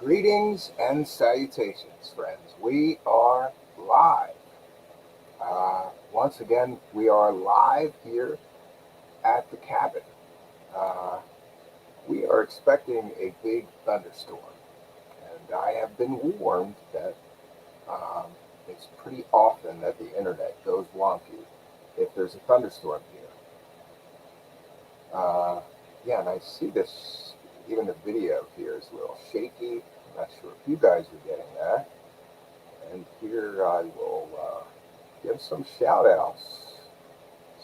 Greetings and salutations, friends. We are live. Once again, we are live here at the cabin. Uh, we are expecting a big thunderstorm, and I have been warned that um, it's pretty often that the internet goes wonky if there's a thunderstorm here. Uh, yeah, and I see this, even the video here is a little shaky. I'm not sure if you guys are getting that. And here I will give some shout outs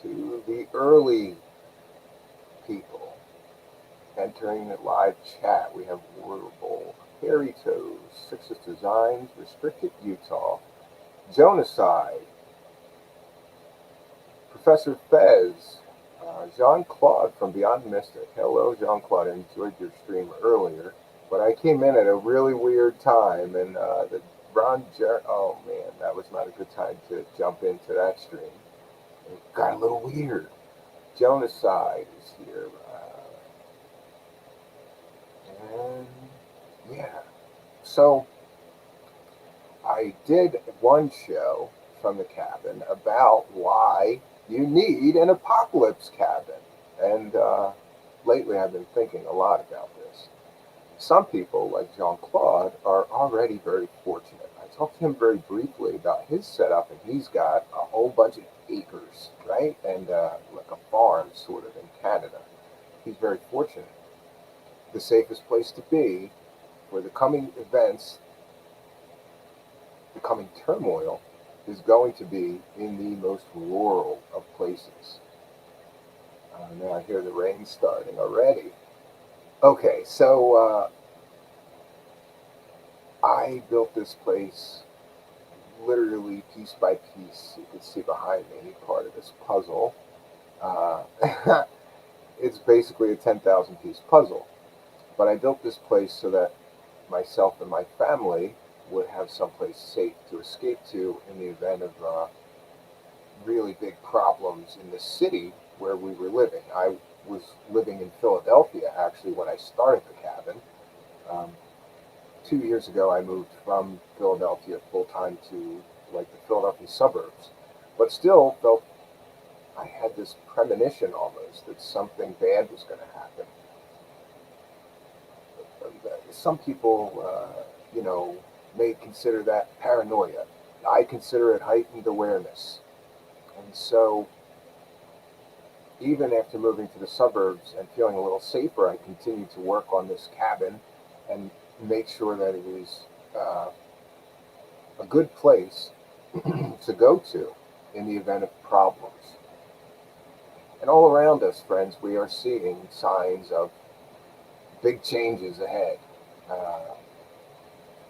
to the early people entering the live chat. We have Warble, Harry Toes, Sixes Designs, Restricted Utah, Jonaside, Professor Fez, Jean Claude from Beyond Mystic. Hello, Jean Claude. I enjoyed your stream earlier, but I came in at a really weird time, and oh man, that was not a good time to jump into that stream. It got a little weird. Jonaside is here, and yeah. So I did one show from the cabin about why you need an apocalypse cabin. And lately I've been thinking a lot about this. Some people, like Jean Claude, are already very fortunate. I talked to him very briefly about his setup, and he's got a whole bunch of acres, right? And like a farm, sort of, in Canada. He's very fortunate. The safest place to be for the coming events, the coming turmoil, is going to be in the most rural of places. Now I hear the rain starting already. Okay, so I built this place literally piece by piece. You can see behind me part of this puzzle. Uh, it's basically a 10,000 piece puzzle. But I built this place so that myself and my family would have someplace safe to escape to in the event of really big problems in the city where we were living. I was living in Philadelphia actually when I started the cabin. Um, 2 years ago, I moved from Philadelphia full time to like the Philadelphia suburbs, but still felt I had this premonition almost that something bad was going to happen. Some people, may consider that paranoia. I consider it heightened awareness. And so, even after moving to the suburbs and feeling a little safer, I continue to work on this cabin and make sure that it is a good place to go to in the event of problems. And all around us, friends, we are seeing signs of big changes ahead. Uh,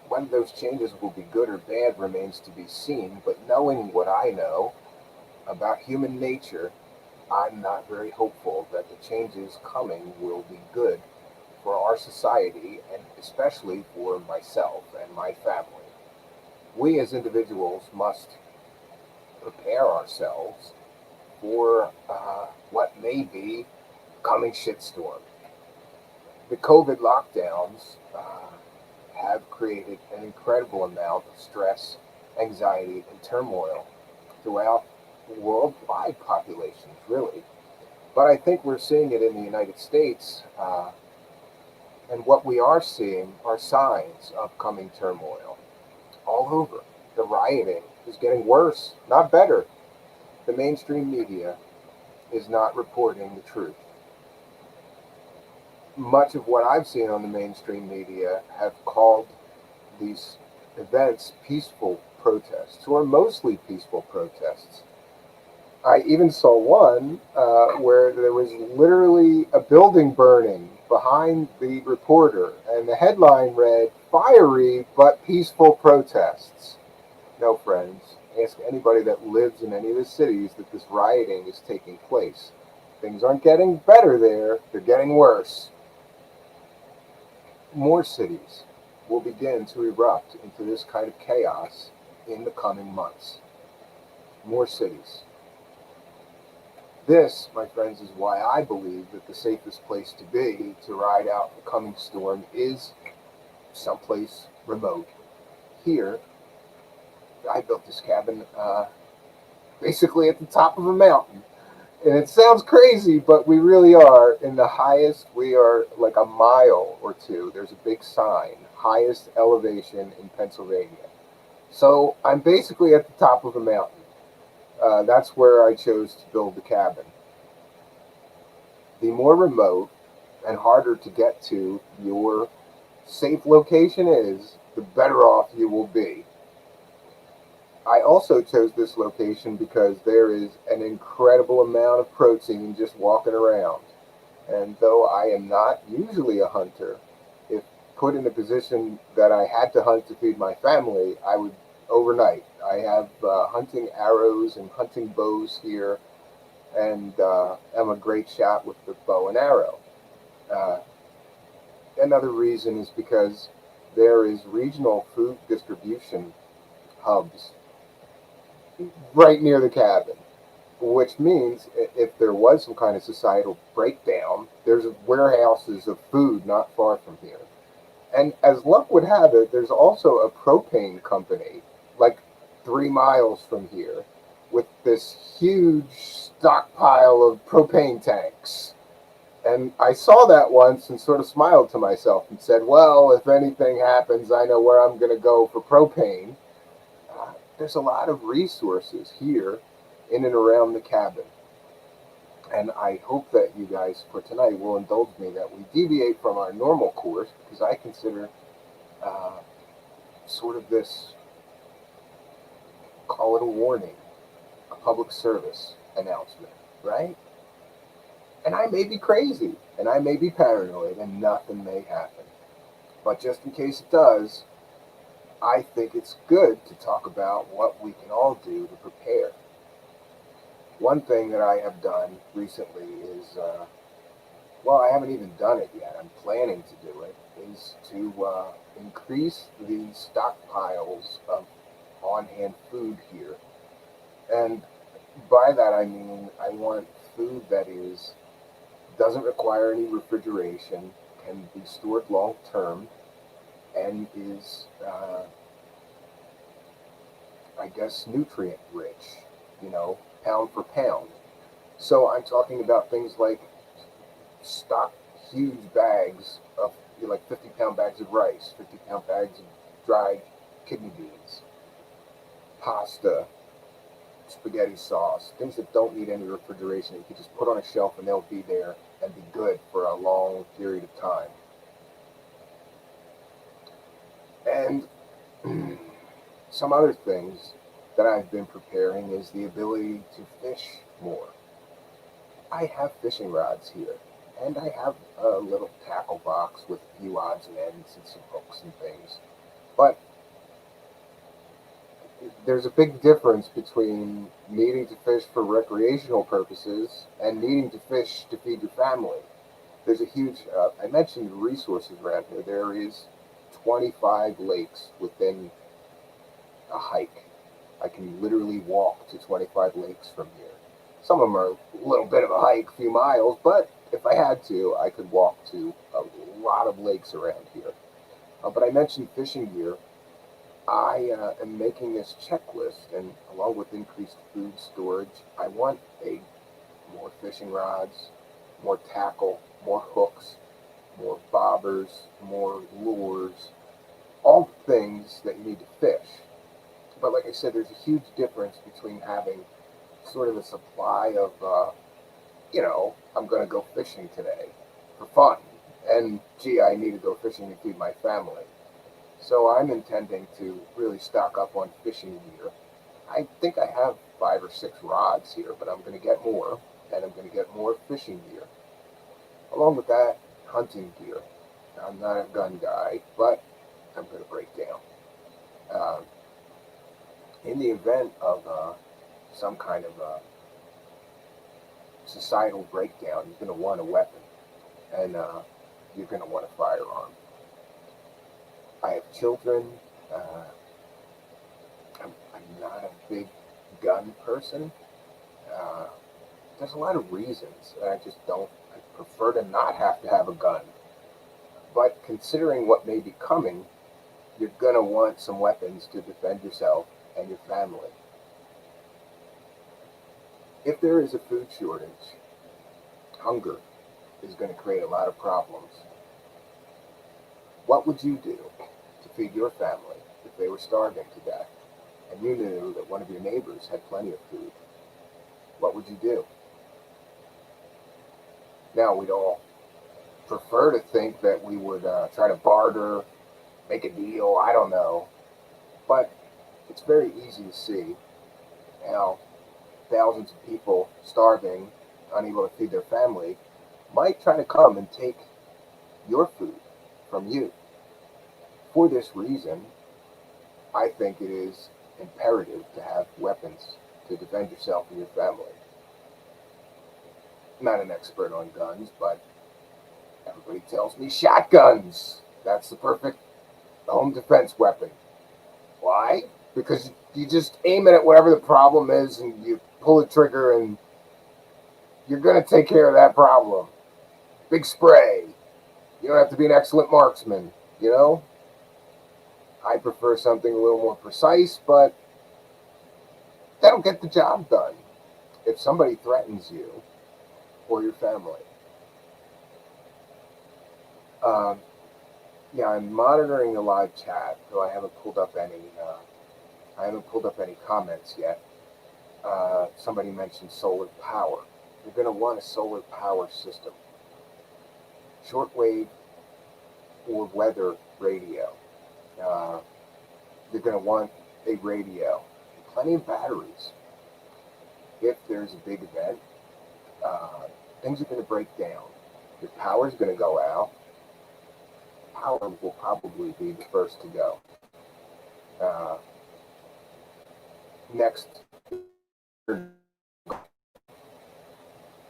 whether those changes will be good or bad remains to be seen, but knowing what I know about human nature, I'm not very hopeful that the changes coming will be good for our society and especially for myself and my family. We as individuals must prepare ourselves for what may be coming shitstorm. The COVID lockdowns have created an incredible amount of stress, anxiety, and turmoil throughout worldwide populations, really. But I think we're seeing it in the United States, and what we are seeing are signs of coming turmoil all over. The rioting is getting worse, not better. The mainstream media is not reporting the truth. Much of what I've seen on the mainstream media have called these events peaceful protests, or mostly peaceful protests. I even saw one where there was literally a building burning behind the reporter, and the headline read, "Fiery but peaceful protests." No, friends, ask anybody that lives in any of the cities that this rioting is taking place. Things aren't getting better there, they're getting worse. More cities will begin to erupt into this kind of chaos in the coming months. More cities. This, my friends, is why I believe that the safest place to be to ride out the coming storm is someplace remote. Here, I built this cabin basically at the top of a mountain. And it sounds crazy, but we really are in the highest. We are like a mile or two. There's a big sign, highest elevation in Pennsylvania. So I'm basically at the top of a mountain. That's where I chose to build the cabin. The more remote and harder to get to your safe location is, the better off you will be. I also chose this location because there is an incredible amount of protein just walking around. And though I am not usually a hunter, if put in a position that I had to hunt to feed my family, I would overnight. I have hunting arrows and hunting bows here, and am a great shot with the bow and arrow. Uh, Another reason is because there is regional food distribution hubs right near the cabin, which means if there was some kind of societal breakdown, there's warehouses of food not far from here. And as luck would have it, there's also a propane company like 3 miles from here with this huge stockpile of propane tanks. And I saw that once and sort of smiled to myself and said, well, if anything happens, I know where I'm going to go for propane. There's a lot of resources here in and around the cabin. And I hope that you guys for tonight will indulge me that we deviate from our normal course, because I consider uh, sort of this, call it a warning, a public service announcement, right? And I may be crazy and I may be paranoid and nothing may happen. But just in case it does, I think it's good to talk about what we can all do to prepare. One thing that I have done recently is, well, I haven't even done it yet. I'm planning to do it. Is to increase the stockpiles of on-hand food here, and by that I mean I want food that is doesn't require any refrigeration, can be stored long term, and is, I guess, nutrient rich. Pound for pound. So I'm talking about things like stock huge bags of, like 50-pound bags of rice, 50-pound bags of dried kidney beans, pasta, spaghetti sauce, things that don't need any refrigeration. You can just put on a shelf and they'll be there and be good for a long period of time. And some other things that I've been preparing is the ability to fish more. I have fishing rods here, and I have a little tackle box with a few odds and ends and some hooks and things. But there's a big difference between needing to fish for recreational purposes and needing to fish to feed your family. There's a huge, I mentioned resources around here. There is 25 lakes within a hike. I can literally walk to 25 lakes from here. Some of them are a little bit of a hike, a few miles, but if I had to, I could walk to a lot of lakes around here. But I mentioned fishing gear. I am making this checklist, and along with increased food storage, I want more fishing rods, more tackle, more hooks, more bobbers, more lures, all things that you need to fish. But like I said, there's a huge difference between having sort of a supply of, I'm going to go fishing today for fun, and gee, I need to go fishing to feed my family. So I'm intending to really stock up on fishing gear. I think I have 5 or 6 rods here, but I'm going to get more, and I'm going to get more fishing gear. Along with that, hunting gear. I'm not a gun guy, but I'm going to break down. Uh, in the event of some kind of societal breakdown, you're going to want a weapon, and you're going to want a firearm. I have children. Uh, I'm not a big gun person. Uh, there's a lot of reasons, and I just don't. I prefer to not have to have a gun. But considering what may be coming, you're going to want some weapons to defend yourself and your family. If there is a food shortage, hunger is going to create a lot of problems. What would you do to feed your family if they were starving to death and you knew that one of your neighbors had plenty of food? What would you do? Now, we'd all prefer to think that we would try to barter, make a deal, I don't know. But it's very easy to see how thousands of people starving, unable to feed their family, might try to come and take your food from you. For this reason, I think it is imperative to have weapons to defend yourself and your family. I'm not an expert on guns, but everybody tells me shotguns. That's the perfect home defense weapon. Why? Because you just aim it at whatever the problem is and you pull the trigger and you're going to take care of that problem. Big spray. You don't have to be an excellent marksman, you know? I prefer something a little more precise, but that'll get the job done if somebody threatens you or your family. Um, yeah, I'm monitoring the live chat, though I haven't pulled up any. I haven't pulled up any comments yet. Somebody mentioned solar power. You're going to want a solar power system. Shortwave or weather radio. You're going to want a radio. Plenty of batteries. If there's a big event, things are going to break down. Your power is going to go out. Power will probably be the first to go. Next,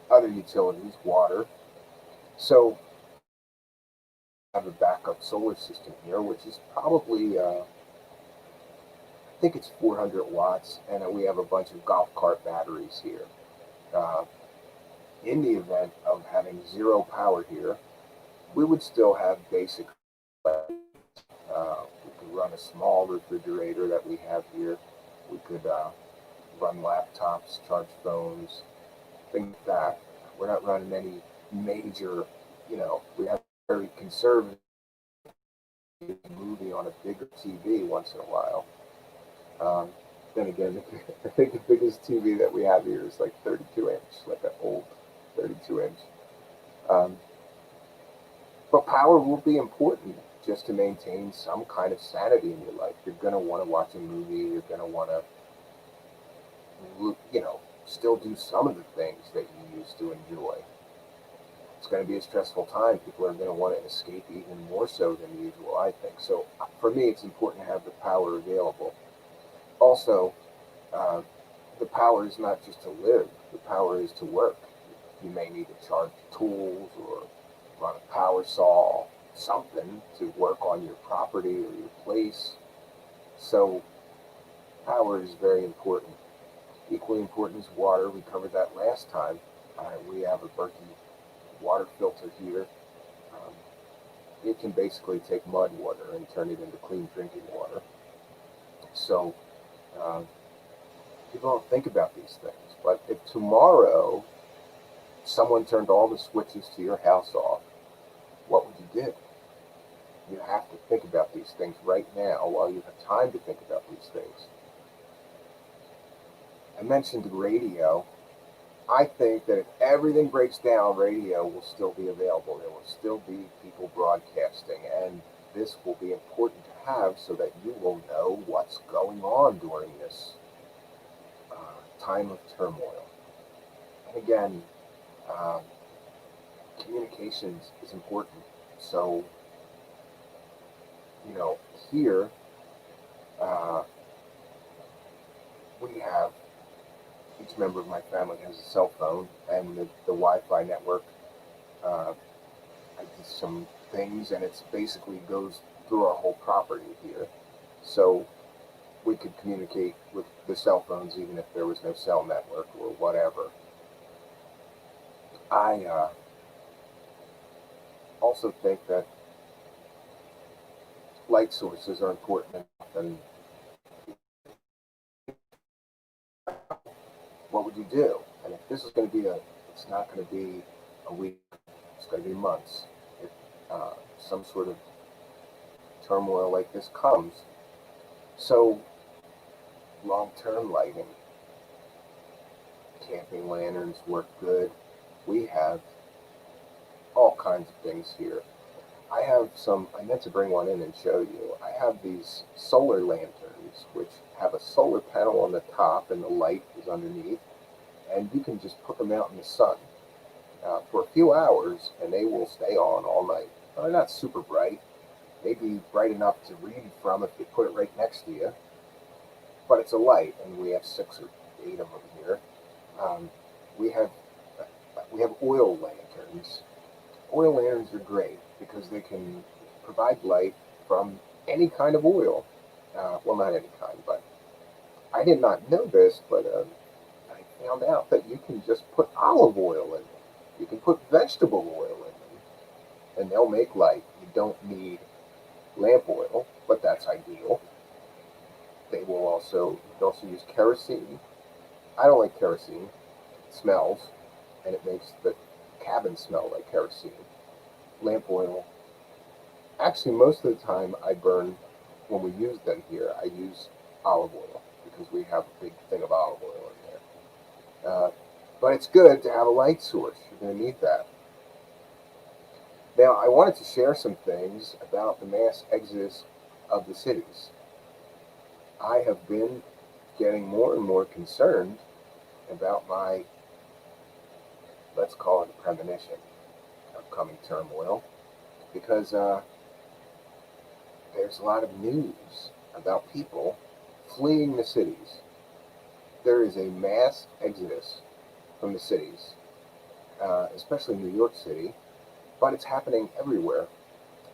other utilities, water. So I have a backup solar system here, which is probably, I think it's 400 watts, and we have a bunch of golf cart batteries here. In the event of having zero power here, we would still have basic. We could run a small refrigerator that we have here. We could run laptops, charge phones, things like that. We're not running any major, we have a very conservative movie on a bigger TV once in a while. Then again, I think the biggest TV that we have here is like 32 inch, like an old 32 inch. But power will be important just to maintain some kind of sanity in your life. You're going to want to watch a movie. You're going to want to, still do some of the things that you used to enjoy. It's going to be a stressful time. People are going to want to escape even more so than usual, I think. So for me, it's important to have the power available. Also, the power is not just to live. The power is to work. You may need to charge tools or run a power saw, something to work on your property or your place. So power is very important. Equally important is water. We covered that last time. We have a Berkey water filter here. It can basically take mud water and turn it into clean drinking water. So people don't think about these things. But if tomorrow someone turned all the switches to your house off, what would you do? You have to think about these things right now while you have time to think about these things. I mentioned radio. I think that if everything breaks down, radio will still be available. There will still be people broadcasting, and this will be important to have so that you will know what's going on during this time of turmoil. And again, communications is important. So, here we have each member of my family has a cell phone, and the Wi-Fi network. I did some things, and it's basically goes through our whole property here. So we could communicate with the cell phones even if there was no cell network or whatever. I also think that light sources are important enough, and what would you do? And if this is going to be it's not going to be a week, it's going to be months. If some sort of turmoil like this comes, so long-term lighting, camping lanterns work good. We have all kinds of things here. I have some, I meant to bring one in and show you. I have these solar lanterns, which have a solar panel on the top and the light is underneath. And you can just put them out in the sun for a few hours and they will stay on all night. Now, they're not super bright, maybe bright enough to read from if you put it right next to you, but it's a light, and we have 6 or 8 of them here. Um, we have we have oil lanterns. Oil lanterns are great because they can provide light from any kind of oil. Well, not any kind, but I did not know this, but I found out that you can just put olive oil in them. You can put vegetable oil in them, and they'll make light. You don't need lamp oil, but that's ideal. They will also you can also use kerosene. I don't like kerosene. It smells, and it makes the cabin smell like kerosene. Lamp oil. Actually, most of the time I burn, when we use them here, I use olive oil because we have a big thing of olive oil in there. But it's good to have a light source. You're going to need that. Now, I wanted to share some things about the mass exodus of the cities. I have been getting more and more concerned about my, let's call it a premonition of coming turmoil, because there's a lot of news about people fleeing the cities. There is a mass exodus from the cities, especially New York City, but it's happening everywhere.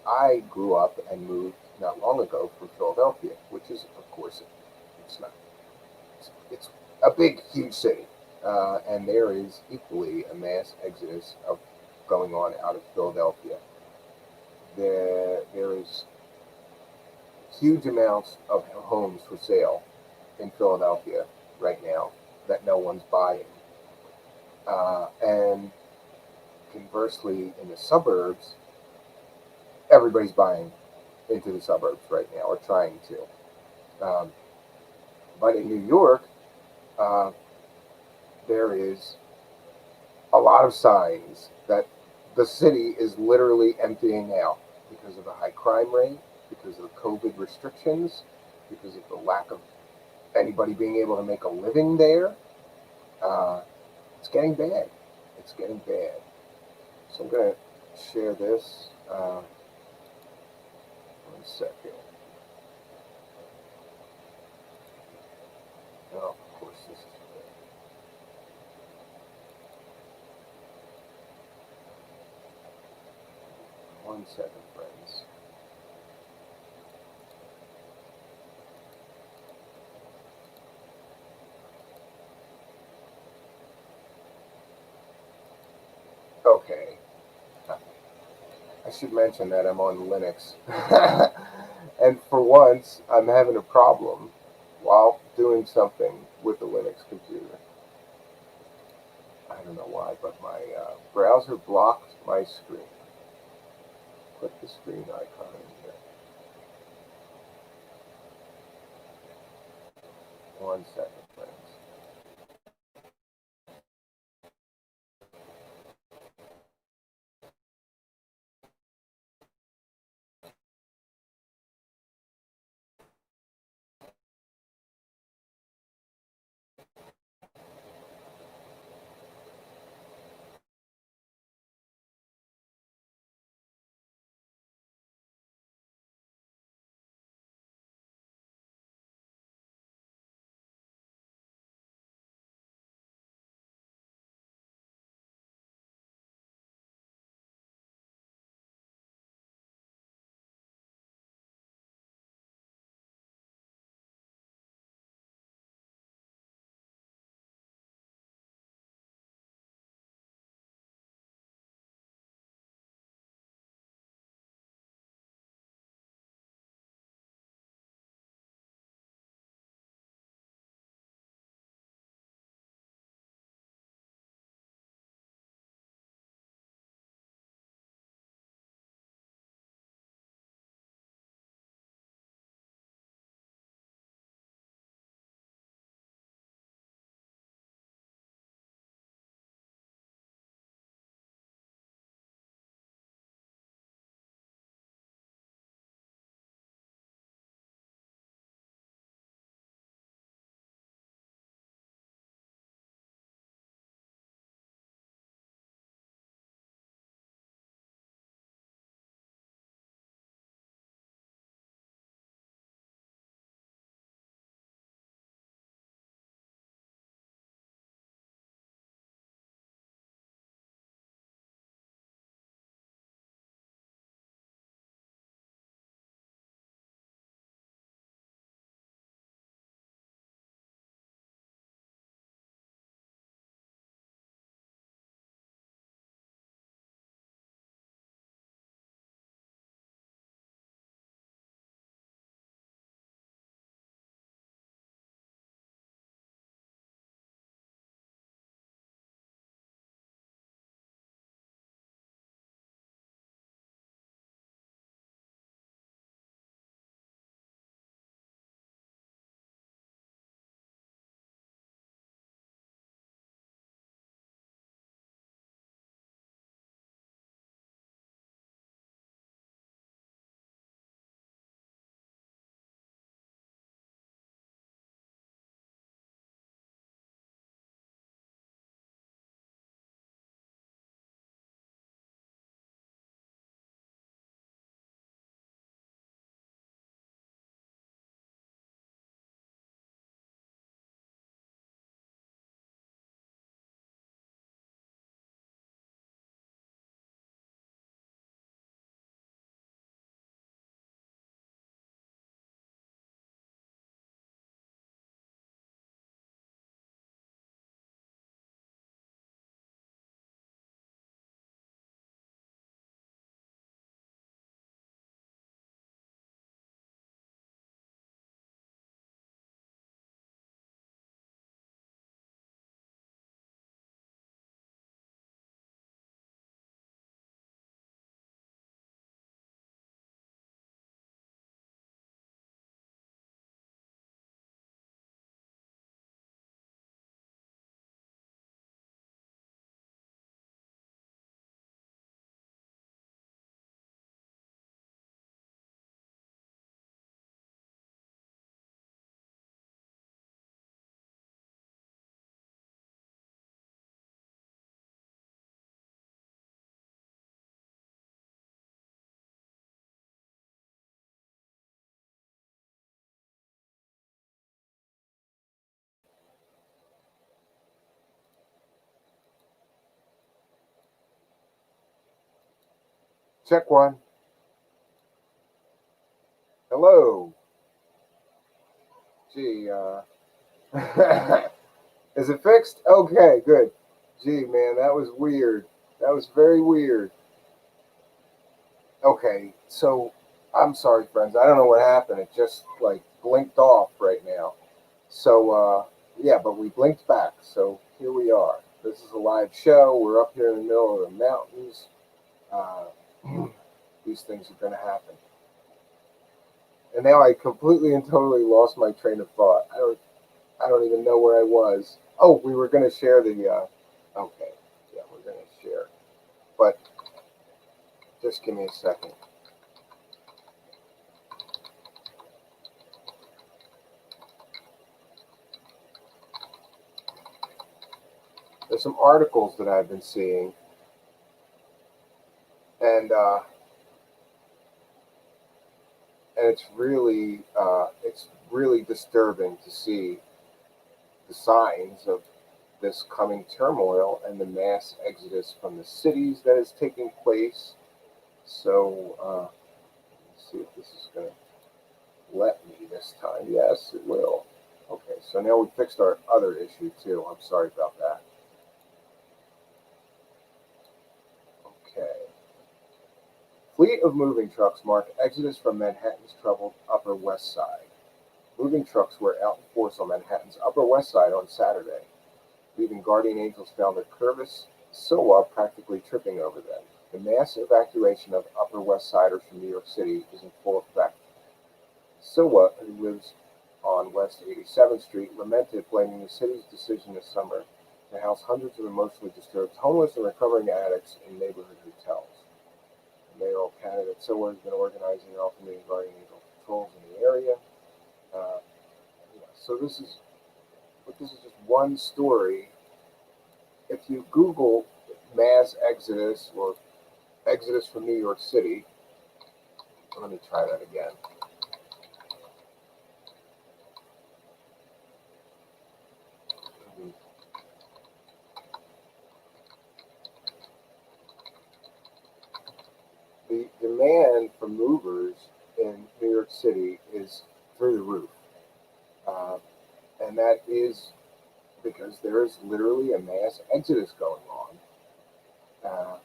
I grew up and moved not long ago from Philadelphia, which is, of course, it's not, it's a big, huge city. And there is equally a mass exodus of going on out of Philadelphia. There is huge amounts of homes for sale in Philadelphia right now that no one's buying. And conversely, in the suburbs, everybody's buying into the suburbs right now, or trying to. But in New York, uh, there is a lot of signs that the city is literally emptying out because of the high crime rate, because of the COVID restrictions, because of the lack of anybody being able to make a living there. Uh, it's getting bad. It's getting bad. So I'm going to share this. One second. Oh, of course, this is. One second, friends. Okay. I should mention that I'm on Linux. And for once, I'm having a problem while doing something with the Linux computer. I don't know why, but my browser blocked my screen. Click the screen icon in here. One second, friends. Check one. Hello. Gee, is it fixed? Okay, good. Gee, man, that was weird. That was very weird. Okay, so I'm sorry, friends. I don't know what happened. It just like blinked off right now. So, yeah, but we blinked back. So here we are. This is a live show. We're up here in the middle of the mountains. Uh, these things are going to happen. And now I completely and totally lost my train of thought. I don't even know where I was. Oh, we were going to share the. Okay, yeah, we're going to share. But just give me a second. There's some articles that I've been seeing, and it's really disturbing to see the signs of this coming turmoil and the mass exodus from the cities that is taking place. So let's see if this is going to let me this time. Yes, it will. Okay, so now we fixed our other issue too. I'm sorry about that. Okay. Fleet of moving trucks mark exodus from Manhattan's troubled Upper West Side. Moving trucks were out in force on Manhattan's Upper West Side on Saturday, leaving Guardian Angels founder Curtis Silwa practically tripping over them. The mass evacuation of Upper West Siders from New York City is in full effect. Silwa, who lives on West 87th Street, lamented, blaming the city's decision this summer to house hundreds of emotionally disturbed homeless and recovering addicts in neighborhood hotels. The mayoral candidate Silwa has been organizing and welcoming Guardian Angel patrols in the area. Uh, so this is just one story. If you Google mass exodus or exodus from New York City, let me try that again. The demand for movers in New York City is through the roof. Uh, and that is because there is literally a mass exodus going on. Uh,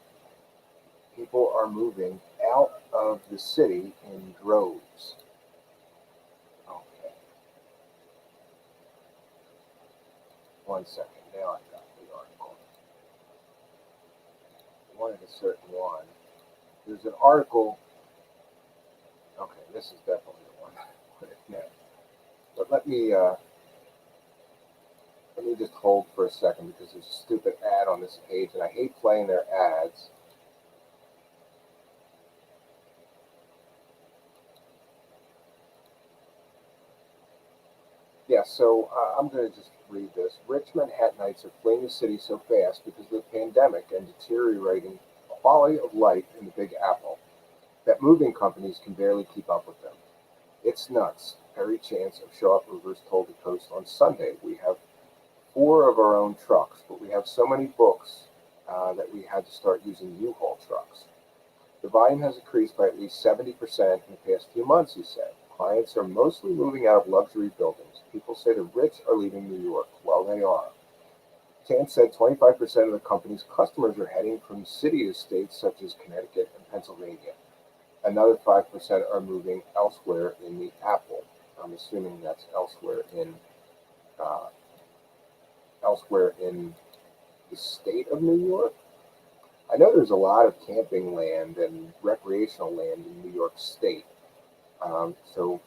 People are moving out of the city in droves. Okay, one second. Now I've got the article. I wanted a certain one. There's an article. Okay, this is definitely the one. Put it next. But let me just hold for a second because there's a stupid ad on this page, and I hate playing their ads. Yeah, so I'm going to just read this. Rich Manhattanites are fleeing the city so fast because of the pandemic and deteriorating quality of life in the Big Apple that moving companies can barely keep up with them. It's nuts. Perry Chance of Show Up Movers told the Post on Sunday, "We have four of our own trucks, but we have so many books that we had to start using U-Haul trucks. The volume has increased by at least 70% in the past few months," he said. "Clients are mostly moving out of luxury buildings. People say the rich are leaving New York. Well, they are." Chance said 25% of the company's customers are heading from city to states such as Connecticut and Pennsylvania. Another 5% are moving elsewhere in the Apple. I'm assuming that's uh, elsewhere in the state of New York. I know there's a lot of camping land and recreational land in New York State. So,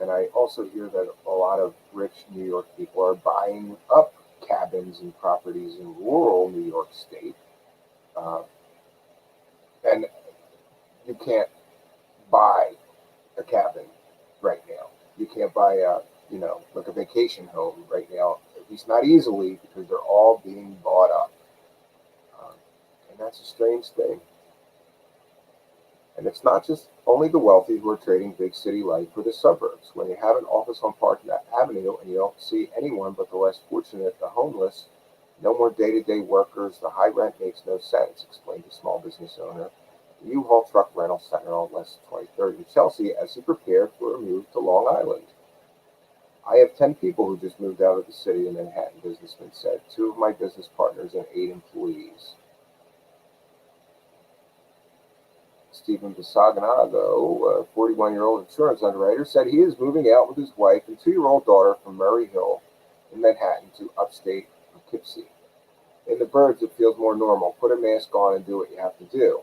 and I also hear that a lot of rich New York people are buying up cabins and properties in rural New York State. Uh, and you can't buy a cabin right now. You can't buy like a vacation home right now, at least not easily, because they're all being bought up. Um, and that's a strange thing. And it's not just only the wealthy who are trading big city life for the suburbs. When you have an office on Park Avenue and you don't see anyone but the less fortunate, the homeless, no more day-to-day workers, the high rent makes no sense, explained a small business owner at U-Haul Truck Rental Center on West 23rd in Chelsea as he prepared for a move to Long Island. I have 10 people who just moved out of the city, a Manhattan businessman said, 2 of my business partners and 8 employees. Stephen Basaganago, a 41-year-old insurance underwriter, said he is moving out with his wife and 2-year-old daughter from Murray Hill in Manhattan to upstate Poughkeepsie. In the burbs, it feels more normal. Put a mask on and do what you have to do.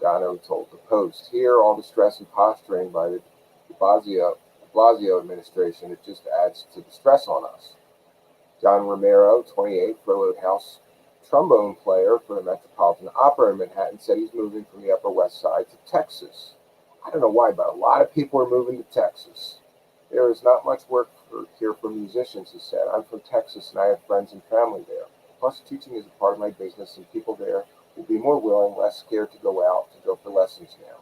Gano told the Post. Here, all the stress and posturing by the Blasio administration, it just adds to the stress on us. John Romero, 28, furloughed house trombone player for the Metropolitan Opera in Manhattan, said he's moving from the Upper West Side to Texas. I don't know why, but a lot of people are moving to Texas. There is not much work here for musicians, he said. I'm from Texas and I have friends and family there. Plus, teaching is a part of my business and people there will be more willing, less scared to go out to go for lessons now.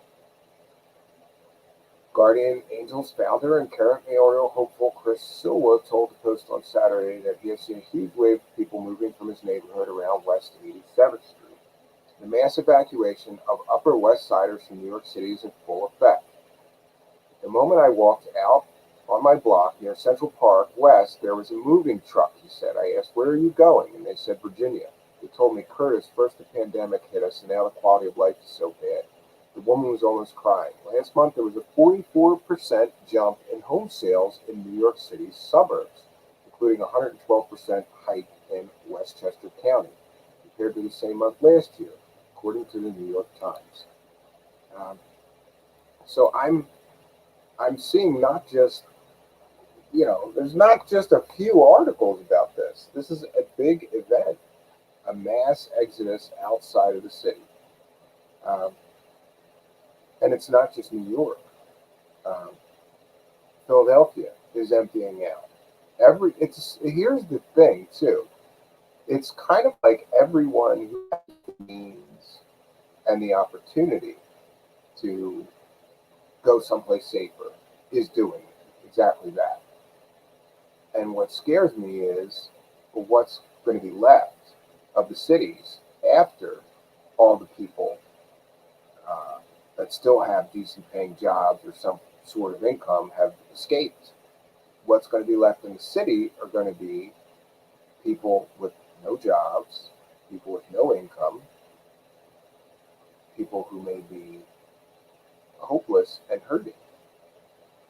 Guardian Angels founder and current mayoral hopeful Chris Silva told the Post on Saturday that he has seen a huge wave of people moving from his neighborhood around West 87th Street. The mass evacuation of Upper West Siders from New York City is in full effect. The moment I walked out on my block near Central Park West, there was a moving truck, he said. I asked, where are you going? And they said, Virginia. They told me, Curtis, first the pandemic hit us and now the quality of life is so bad. The woman was almost crying. Last month, there was a 44% jump in home sales in New York City's suburbs, including a 112% hike in Westchester County, compared to the same month last year, according to the New York Times. So I'm seeing not just, there's not just a few articles about this. This is a big event, a mass exodus outside of the city. And it's not just New York. Philadelphia is emptying out. Here's the thing too. It's kind of like everyone who has the means and the opportunity to go someplace safer is doing exactly that. And what scares me is what's going to be left of the cities after all the people that still have decent paying jobs or some sort of income have escaped. What's going to be left in the city are going to be people with no jobs, people with no income, people who may be hopeless and hurting.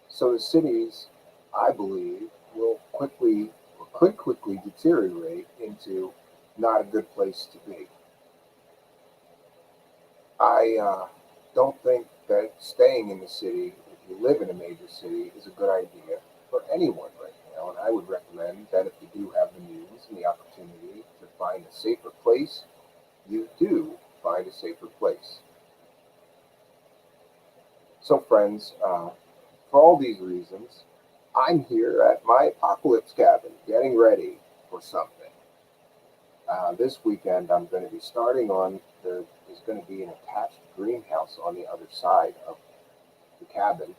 So the cities, I believe, could quickly deteriorate into not a good place to be. I don't think that staying in the city, if you live in a major city, is a good idea for anyone right now. And I would recommend that if you do have the means and the opportunity to find a safer place, you do find a safer place. So friends, for all these reasons, I'm here at my apocalypse cabin getting ready for something. This weekend I'm going to be starting on there's going to be an attached greenhouse on the other side of the cabin,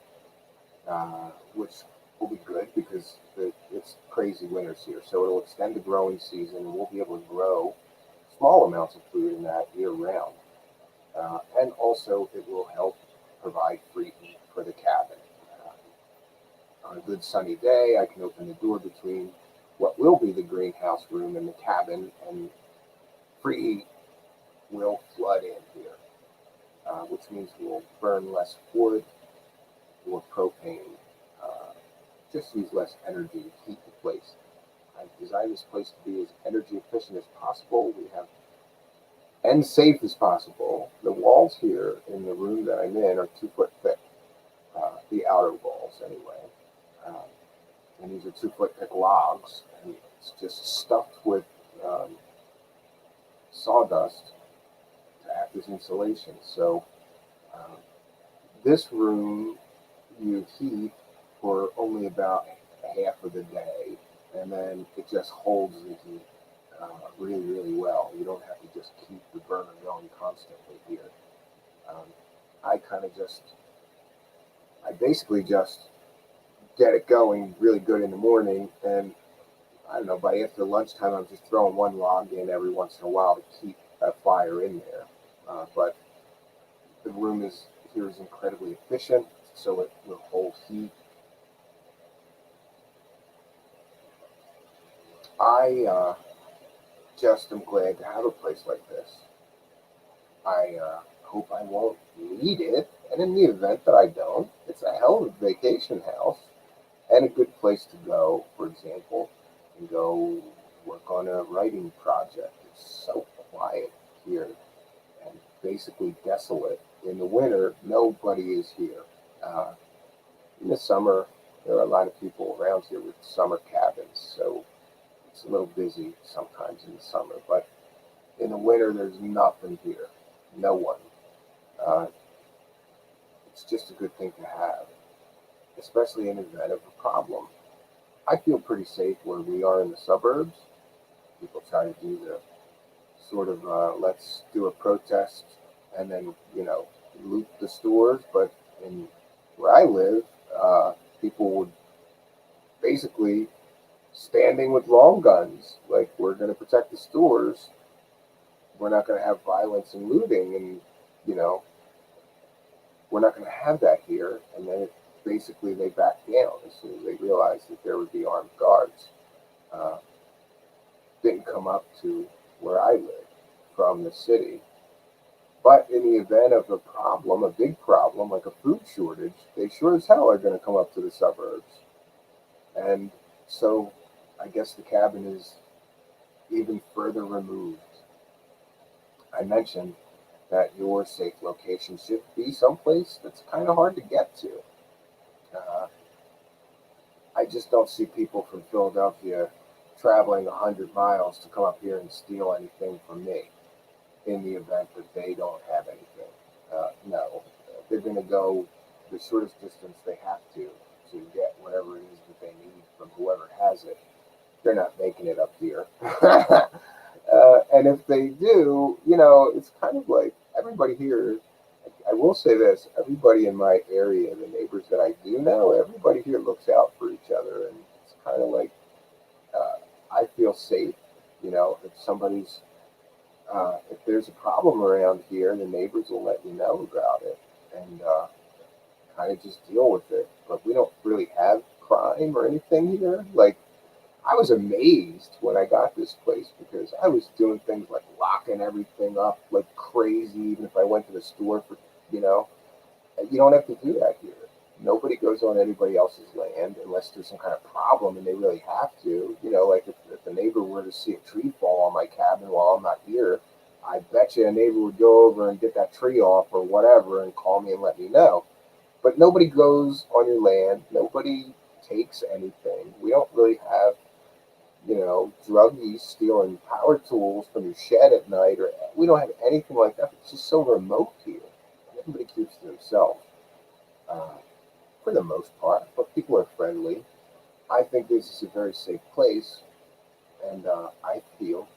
which will be good because it's crazy winters here. So it'll extend the growing season and we'll be able to grow small amounts of food in that year round. And also it will help provide free heat for the cabin. On a good sunny day, I can open the door between what will be the greenhouse room and the cabin, and free heat will flood in here, which means we'll burn less wood or propane, just use less energy to heat the place. I've designed this place to be as energy efficient as possible. And safe as possible. The walls here in the room that I'm in are 2 foot thick, the outer walls anyway. And these are 2 foot thick logs, and it's just stuffed with sawdust to act as insulation. So this room you heat for only about half of the day, and then it just holds the heat really, really well. You don't have to just keep the burner going constantly here. I basically just get it going really good in the morning, and I don't know, by after lunchtime I'm just throwing one log in every once in a while to keep a fire in there. But the room here is incredibly efficient, so it will hold heat. I just am glad to have a place like this. I hope I won't need it, and in the event that I don't, it's a hell of a vacation house and a good place to go, for example, and go work on a writing project. It's so quiet here and basically desolate. In the winter, nobody is here. Uh, in the summer, there are a lot of people around here with summer cabins, so it's a little busy sometimes in the summer. But in the winter, there's nothing here, no one. Uh, it's just a good thing to have, especially in the event of a problem. I feel pretty safe where we are in the suburbs. People try to do the sort of let's do a protest and then loot the stores. But in where I live, people would basically standing with long guns, like we're going to protect the stores. We're not going to have violence and looting, and you know we're not going to have that here. And then basically they backed down as soon as they realized that there would be armed guards. Uh, didn't come up to where I live from the city. But in the event of a problem, a big problem like a food shortage, they sure as hell are going to come up to the suburbs. And so I guess the cabin is even further removed. I mentioned that your safe location should be someplace that's kind of hard to get to. Uh, I just don't see people from Philadelphia traveling 100 miles to come up here and steal anything from me in the event that they don't have anything. No, they're going to go the shortest distance they have to get whatever it is that they need from whoever has it. They're not making it up here. And if they do, it's kind of like everybody here. I will say this: everybody in my area, the neighbors that I do know, everybody here looks out for each other, and it's kind of like I feel safe. If if there's a problem around here, the neighbors will let you know about it and kind of just deal with it. But we don't really have crime or anything here. Like I was amazed when I got this place because I was doing things like locking everything up like crazy, even if I went to the store for, you know, you don't have to do that here. Nobody goes on anybody else's land unless there's some kind of problem and they really have to. Like if the neighbor were to see a tree fall on my cabin while I'm not here, I bet you a neighbor would go over and get that tree off or whatever and call me and let me know. But nobody goes on your land. Nobody takes anything. We don't really have druggies stealing power tools from your shed at night, or we don't have anything like that. It's just so remote here. Everybody keeps to themselves uh, for the most part, but people are friendly. I think this is a very safe place, and I feel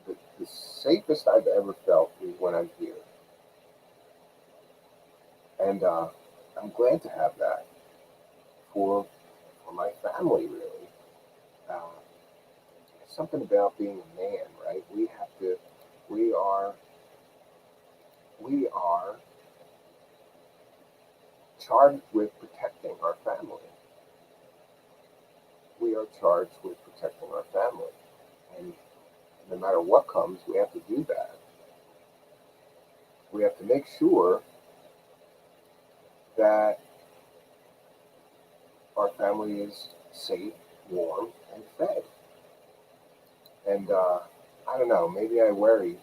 that the safest I've ever felt is when I'm here, and I'm glad to have that for my family, really. Uh, Something about being a man, right? We are, we are charged with protecting our family. We are charged with protecting our family. And no matter what comes, we have to do that. We have to make sure that our family is safe, warm, and fed. And I don't know, maybe I worry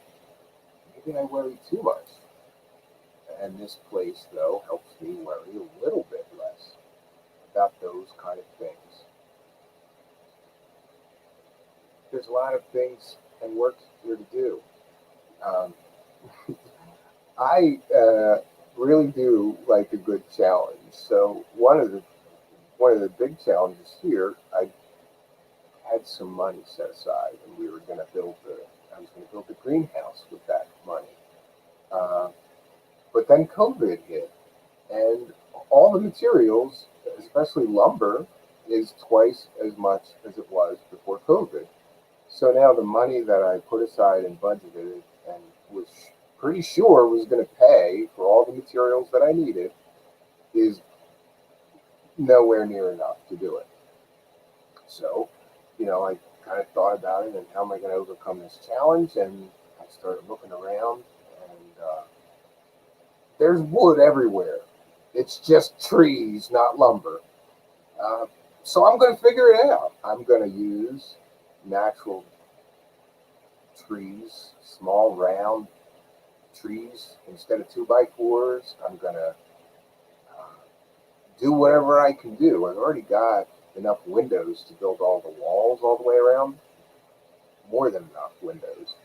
too much. And this place, though, helps me worry a little bit less about those kind of things. There's a lot of things and work here to do. Um, I really do like a good challenge. So one of the big challenges here, I had some money set aside, and we were going to I was going to build a greenhouse with that money. Uh, but then COVID hit, and all the materials, especially lumber, is twice as much as it was before COVID. So now the money that I put aside and budgeted and was pretty sure was going to pay for all the materials that I needed is nowhere near enough to do it. So, I kind of thought about it and how am I going to overcome this challenge? And I started looking around, and there's wood everywhere. It's just trees, not lumber. Uh, so I'm going to figure it out. I'm going to use natural trees, small round trees instead of 2x4s. I'm going to do whatever I can do. I've already got enough windows to build all the walls all the way around, more than enough windows.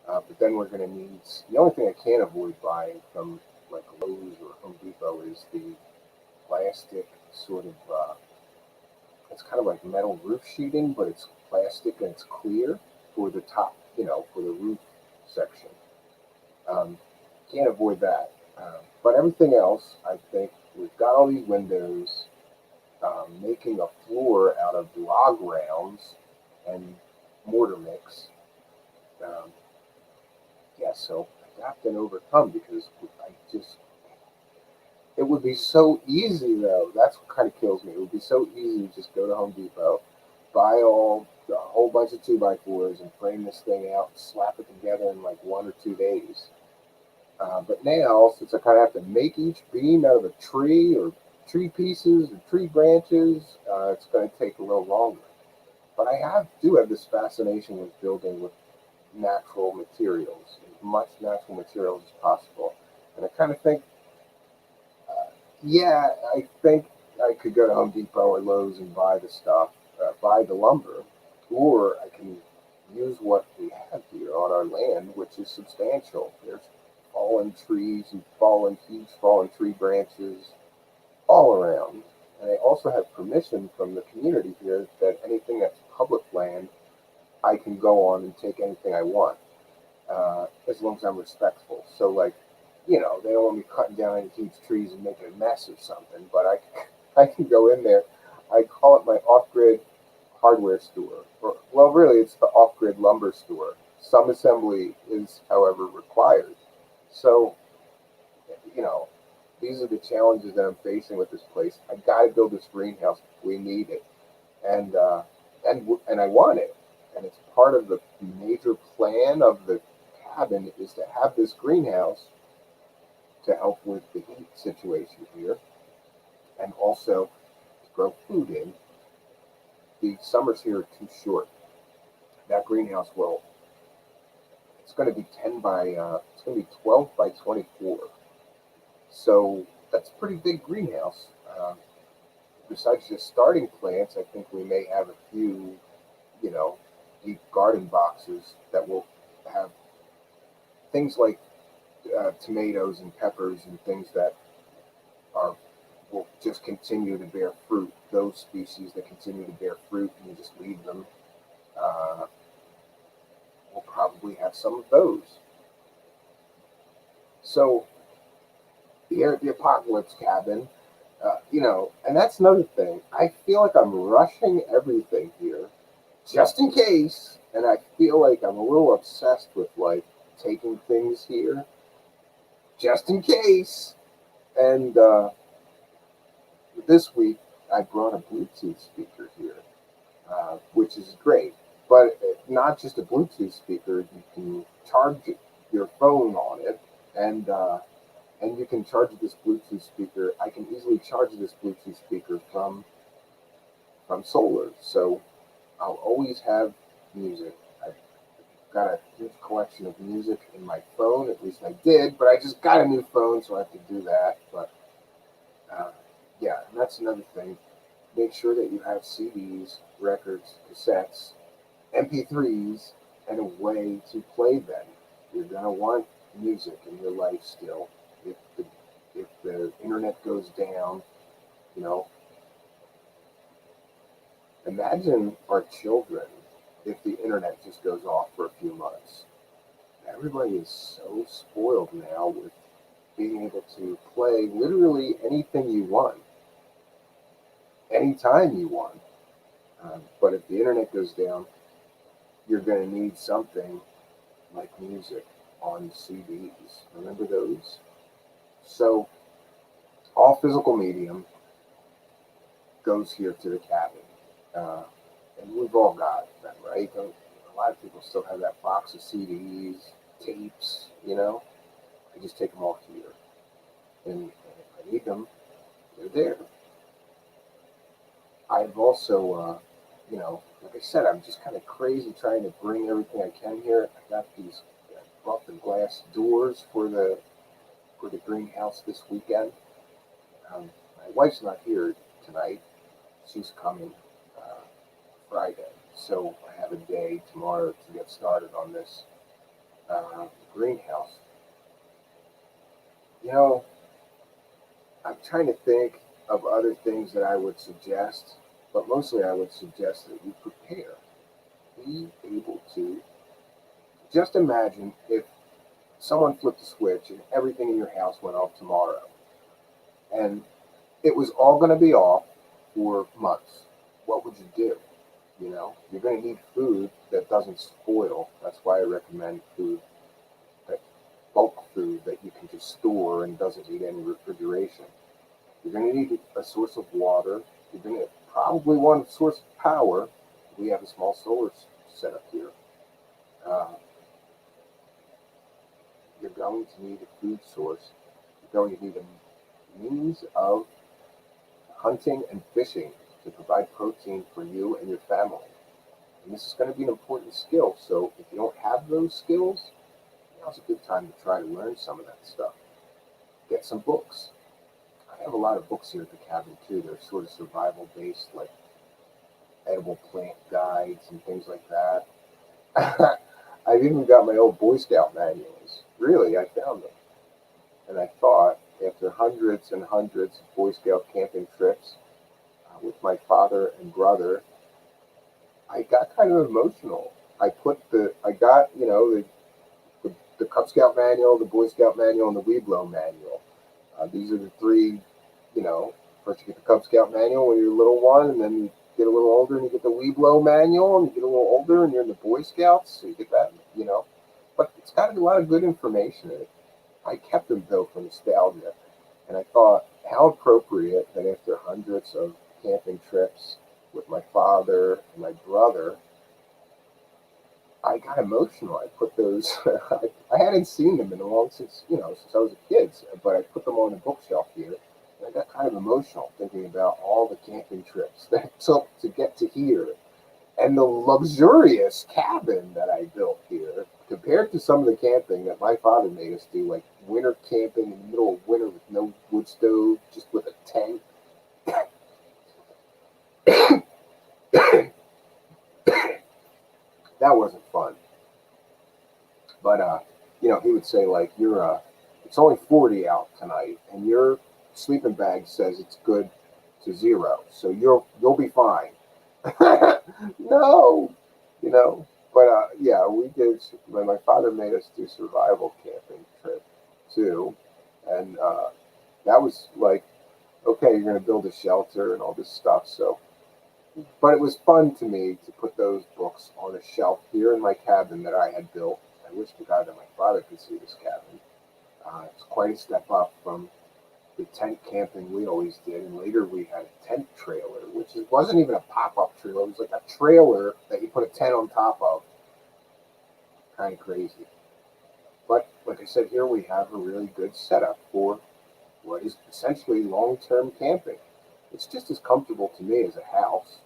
But then we're going to need, the only thing I can't avoid buying from like Lowe's or Home Depot is the plastic sort of, it's kind of like metal roof sheeting, but it's plastic and it's clear for the top, for the roof section. Um, can't avoid that. But everything else, I think we've got all these windows, making a floor out of log rounds and mortar mix. Um, yeah, so adapt and overcome because I just, it would be so easy though. That's what kind of kills me. It would be so easy to just go to Home Depot, buy a whole bunch of 2x4s and frame this thing out and slap it together in like 1 or 2 days. But now, since I kind of have to make each beam out of a tree or tree pieces or tree branches, it's going to take a little longer. But do have this fascination with building with natural materials, as much natural materials as possible. And I kind of think, yeah, I think I could go to Home Depot or Lowe's and buy the stuff, buy the lumber, or I can use what we have here on our land, which is substantial. There's fallen trees and huge fallen tree branches all around. And I also have permission from the community here that anything that's public land, I can go on and take anything I want, as long as I'm respectful. So, like, they don't want me cutting down any huge trees and making a mess of something, but I can go in there. I call it my off-grid hardware store. Or, well, really, it's the off-grid lumber store. Some assembly is, however, required. So, you know, these are the challenges that I'm facing with this place. I got to build this greenhouse. We need it, and and I want it, and it's part of the major plan of the cabin is to have this greenhouse to help with the heat situation here, and also to grow food in. The summers here are too short. That greenhouse will. It's going to be 10 by. It's going to be 12 by 24. So that's a pretty big greenhouse. Besides just starting plants, I think we may have a few, you know, deep garden boxes that will have things like tomatoes and peppers and things that are will just continue to bear fruit. Those species that continue to bear fruit, and you just leave them. Uh, we'll probably have some of those. So here at the apocalypse cabin, and that's another thing. I feel like I'm rushing everything here, just in case, and I feel like I'm a little obsessed with like taking things here, just in case. And this week I brought a Bluetooth speaker here, which is great. But not just a Bluetooth speaker, you can charge your phone on it, and you can charge this Bluetooth speaker. I can easily charge this Bluetooth speaker from solar, so I'll always have music. I've got a huge collection of music in my phone. At least I did, but I just got a new phone, so I have to do that. But yeah, and that's another thing. Make sure that you have CDs, records, cassettes, MP3s, and a way to play them. You're gonna want music in your life still. If the internet goes down, you know, imagine our children if the internet just goes off for a few months. Everybody is so spoiled now with being able to play literally anything you want, anytime you want. But if the internet goes down, you're going to need something like music. on CDs. Remember those? So all physical medium goes here to the cabin. Uh, and we've all got them, right? A lot of people still have that box of CDs, tapes, I just take them all here. And if I need them, they're there. I've also, like I said, I'm just kind of crazy trying to bring everything I can here. I got these, I brought the glass doors for the greenhouse this weekend. My wife's not here tonight. She's coming uh, Friday, so I have a day tomorrow to get started on this greenhouse. You know, I'm trying to think of other things that I would suggest, but mostly I would suggest that you prepare. Be able to just imagine if someone flipped a switch and everything in your house went off tomorrow, and it was all going to be off for months. What would you do? You're going to need food that doesn't spoil. That's why I recommend food, that bulk food that you can just store and doesn't need any refrigeration. You're going to need a source of water. You're going to probably want a source of power. We have a small solar setup here. Uh, you're going to need a food source. You're going to need a means of hunting and fishing to provide protein for you and your family. And this is going to be an important skill. So if you don't have those skills, now's a good time to try to learn some of that stuff. Get some books. I have a lot of books here at the cabin too. They're sort of survival based, like edible plant guides and things like that. I've even got my old Boy Scout manuals. Really, I found them. And I thought, after hundreds and hundreds of Boy Scout camping trips with my father and brother, I got kind of emotional. I got, the Cub Scout manual, the Boy Scout manual, and the Weeblo manual. These are the three, first you get the Cub Scout manual when you're a little one, and then you get a little older and you get the Weeblo manual, and you get a little older and you're in the Boy Scouts, so you get that. But it's got a lot of good information in it. I kept them though for nostalgia, and I thought how appropriate that after hundreds of camping trips with my father and my brother, I got emotional. I put those. I hadn't seen them in a long since I was a kid, but I put them on the bookshelf here, and I got kind of emotional thinking about all the camping trips that it took to get to here, and the luxurious cabin that I built here compared to some of the camping that my father made us do, like winter camping in the middle of winter with no wood stove, just with a tent. That wasn't fun. But he would say like, it's only 40 out tonight, and your sleeping bag says it's good to 0, so you'll be fine. No, you know. But yeah, we did. My father made us do survival camping trip too, and that was like, okay, you're gonna build a shelter and all this stuff. So, but it was fun to me to put those books on a shelf here in my cabin that I had built. I wish to God that my father could see this cabin. It's quite a step up from the tent camping we always did, and later we had a tent trailer, which wasn't even a pop-up trailer. It was like a trailer that you put a tent on top of. Kind of crazy. But like I said, here we have a really good setup for what is essentially long-term camping. It's just as comfortable to me as a house.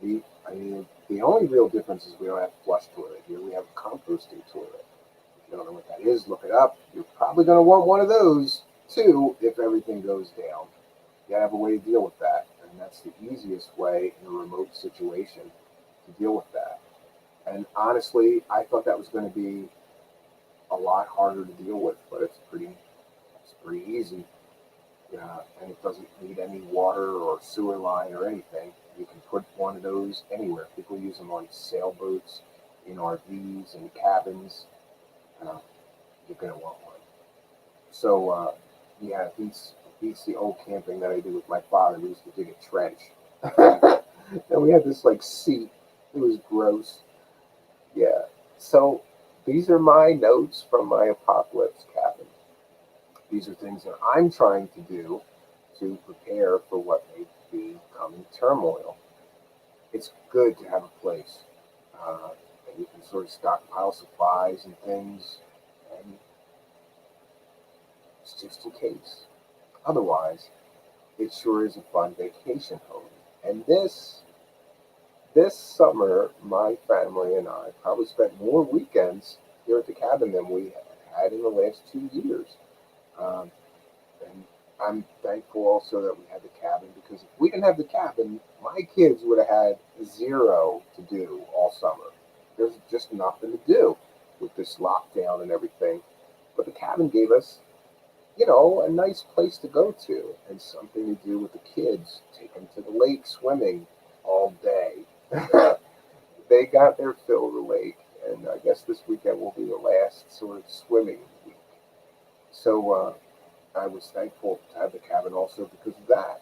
The only real difference is we don't have a flush toilet here. We have a composting toilet. If you don't know what that is, look it up. You're probably going to want one of those too if everything goes down. You gotta have a way to deal with that, and that's the easiest way in a remote situation to deal with that. And honestly, I thought that was going to be a lot harder to deal with, but it's pretty easy. Yeah, and it doesn't need any water or sewer line or anything. You can put one of those anywhere. People use them on sailboats, in RVs, and cabins. Uh, you're gonna want one. So yeah, beats the old camping that I did with my father. We used to dig a trench, and we had this like seat. It was gross. Yeah. So These are my notes from my apocalypse cabin. These are things that I'm trying to do to prepare for what may be coming turmoil. It's good to have a place and you can sort of stockpile supplies and things, and it's just in case. Otherwise, it sure is a fun vacation home. And this summer, my family and I probably spent more weekends here at the cabin than we had in the last 2 years. Um, and I'm thankful also that we had the cabin because if we didn't have the cabin, my kids would have had zero to do all summer. There's just nothing to do with this lockdown and everything. But the cabin gave us, a nice place to go to and something to do with the kids. Take them to the lake swimming all day. They got their fill of the lake, and I guess this weekend will be the last sort of swimming week. So I was thankful to have the cabin also because of that.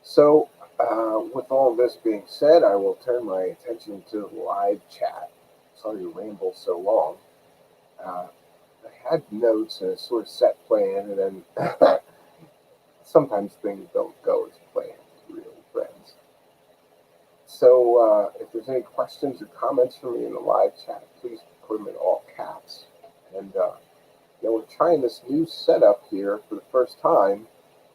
So, with all this being said, I will turn my attention to live chat. Sorry to ramble so long. Uh, I had notes and a sort of set plan, and then sometimes things don't go as planned, really, friends. So, if there's any questions or comments for me in the live chat, please put them in all caps. And we're trying this new setup here for the first time,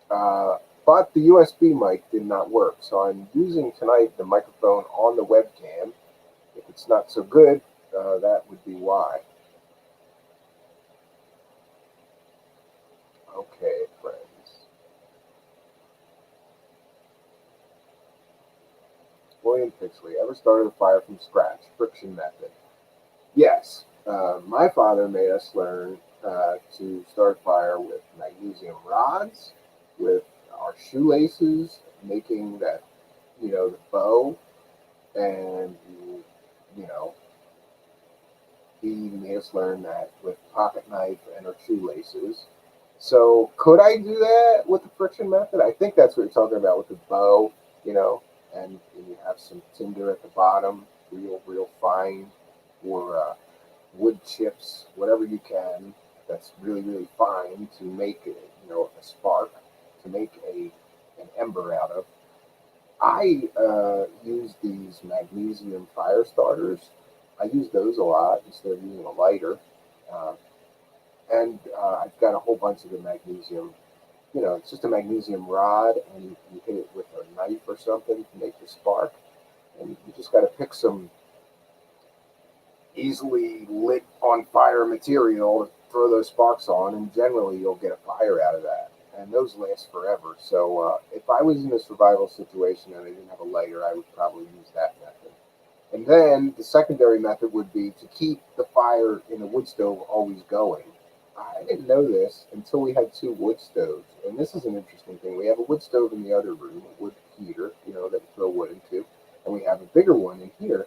but the USB mic did not work. So I'm using tonight the microphone on the webcam. If it's not so good, that would be why. Okay, friends. William Pixley, ever started a fire from scratch? Friction method. Yes, my father made us learn to start a fire with magnesium rods, with our shoelaces, making that, the bow, and, you know, he made us learn that with pocket knife and our shoelaces. So could I do that with the friction method? I think that's what you're talking about with the bow, and you have some tinder at the bottom, real fine, or wood chips, whatever you can. That's really fine to make a spark, to make an ember out of. I use these magnesium fire starters. I use those a lot instead of using a lighter. Uh, and I've got a whole bunch of the magnesium. It's just a magnesium rod, and you hit it with a knife or something to make the spark. And you just got to pick some easily lit on fire material to throw those sparks on, and generally you'll get a fire out of that. And those last forever. So if I was in a survival situation and I didn't have a lighter, I would probably use that method. And then the secondary method would be to keep the fire in the wood stove always going. I didn't know this until we had two wood stoves. And this is an interesting thing. We have a wood stove in the other room, a wood heater, that we throw wood into. And we have a bigger one in here.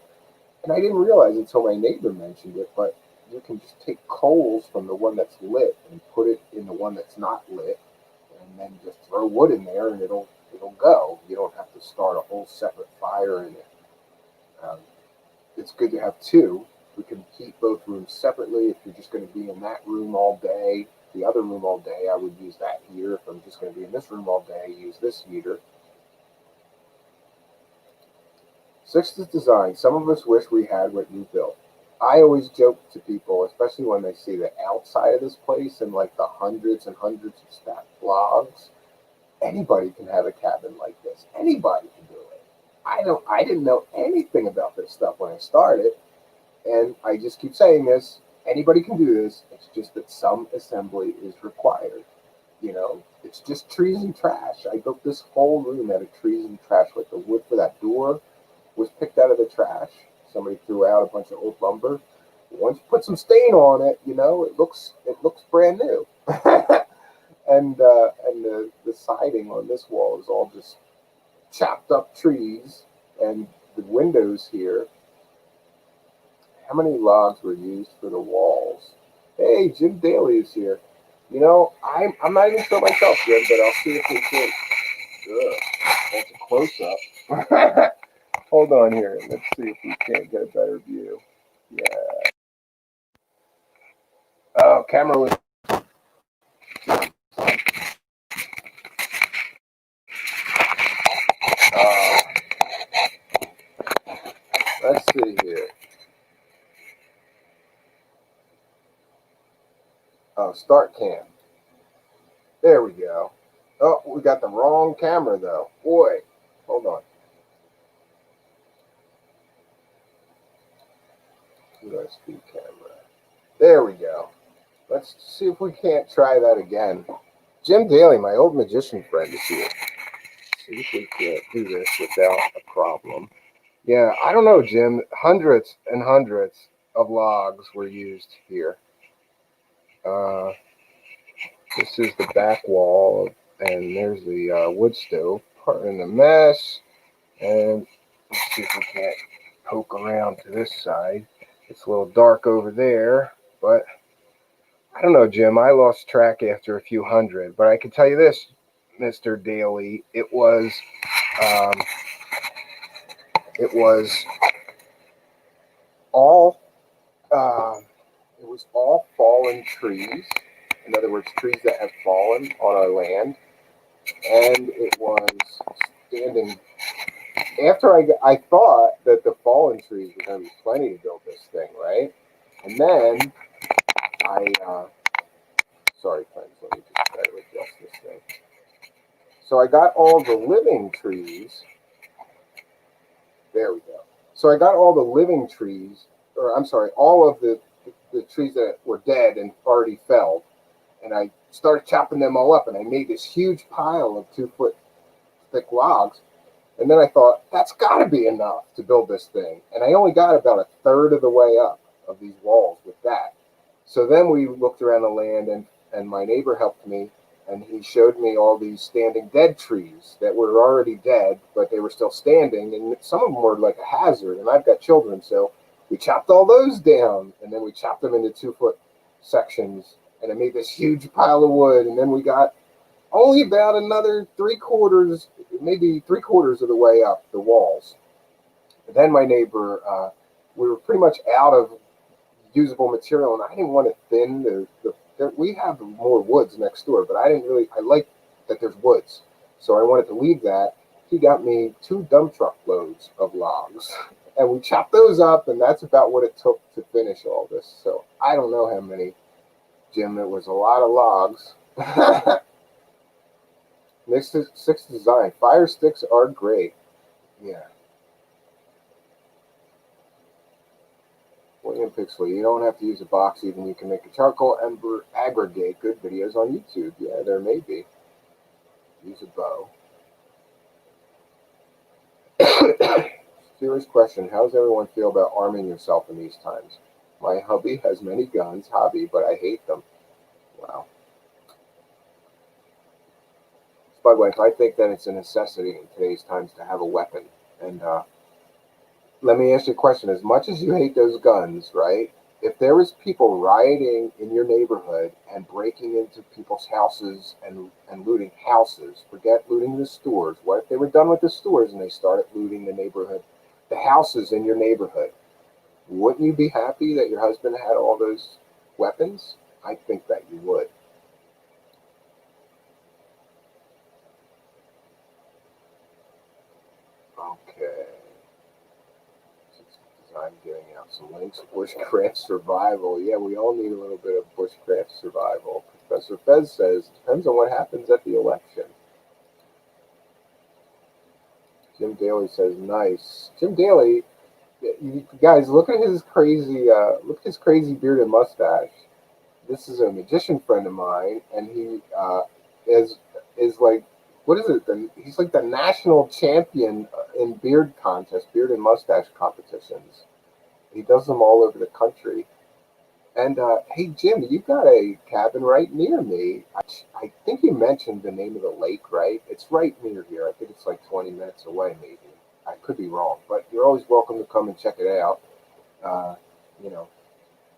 And I didn't realize until my neighbor mentioned it, but you can just take coals from the one that's lit and put it in the one that's not lit, and then just throw wood in there, and it'll go. You don't have to start a whole separate fire in it. Um, it's good to have two. We can heat both rooms separately. If you're just going to be in that room all day, the other room all day, I would use that heater. If I'm just going to be in this room all day, use this heater. Sixth is design. Some of us wish we had what you built. I always joke to people, especially when they see the outside of this place and like the hundreds and hundreds of stacked logs. Anybody can have a cabin like this. Anybody can do it. I didn't know anything about this stuff when I started, and I just keep saying this. Anybody can do this. It's just that some assembly is required. It's just trees and trash. I built this whole room out of trees and trash. Like the wood for that door was picked out of the trash. Somebody threw out a bunch of old lumber. Once you put some stain on it, it looks brand new. And the siding on this wall is all just chopped up trees, and the windows here. How many logs were used for the walls? Hey, Jim Daly is here. I'm not even sure myself, Jim, but I'll see if we can. That's a close up. Hold on here. Let's see if we can't get a better view. Yeah. Oh, camera was. Uh, let's see here. Oh, start cam. There we go. Oh, we got the wrong camera though. Boy, hold on. USB camera. There we go. Let's see if we can't try that again. Jim Daly, my old magician friend, is here. See if we can't do this without a problem. Yeah, I don't know, Jim. Hundreds and hundreds of logs were used here. This is the back wall, and there's the wood stove. Pardon the mess. And let's see if we can't poke around to this side. It's a little dark over there, but I don't know, Jim. I lost track after a few hundred, but I can tell you this, Mr. Daly, um, it was all uh, it was all fallen trees. In other words, trees that have fallen on our land, and it was standing. After I thought that the fallen trees were going to be plenty to build this thing, right? And then sorry, friends, let me just try to adjust this thing. So I got all the living trees. There we go. So I got all the living trees, or I'm sorry, all of the trees that were dead and already felled, and I started chopping them all up, and I made this huge pile of 2 foot thick logs. And then I thought, that's got to be enough to build this thing. And I only got about a third of the way up of these walls with that. So then we looked around the land, and my neighbor helped me, and he showed me all these standing dead trees that were already dead, but they were still standing. And some of them were like a hazard. And I've got children, so we chopped all those down. And then we chopped them into 2 foot sections. And I made this huge pile of wood. And then we got only about another maybe three quarters of the way up the walls. And then my neighbor, we were pretty much out of usable material, and I didn't want to thin we have more woods next door, but I like that there's woods. So I wanted to leave that. He got me 2 dump truck loads of logs, and we chopped those up, and that's about what it took to finish all this. So I don't know how many, Jim. It was a lot of logs. Next to 6 design. Fire sticks are great. Yeah. William Pixley, you don't have to use a box even. You can make a charcoal ember aggregate. Good videos on YouTube. Yeah, there may be. Use a bow. Serious question. How does everyone feel about arming yourself in these times? My hubby has many guns, but I hate them. Wow. By the way, I think that it's a necessity in today's times to have a weapon. And let me ask you a question. As much as you hate those guns, right? If there was people rioting in your neighborhood and breaking into people's houses and looting houses, forget looting the stores. What if they were done with the stores and they started looting the houses in your neighborhood? Wouldn't you be happy that your husband had all those weapons? I think that you would. Okay. I'm giving out some links. Bushcraft survival. Yeah, we all need a little bit of bushcraft survival. Professor Fez says, depends on what happens at the election. Jim Daly says, nice. Jim Daly, you guys, look at his crazy beard and mustache. This is a magician friend of mine, and he is like, what is it? He's like the national champion in beard and mustache competitions. He does them all over the country. And hey, Jim, you got a cabin right near me. I think you mentioned the name of the lake, right? It's right near here. I think it's like 20 minutes away, maybe. I could be wrong, but you're always welcome to come and check it out. Uh, you know,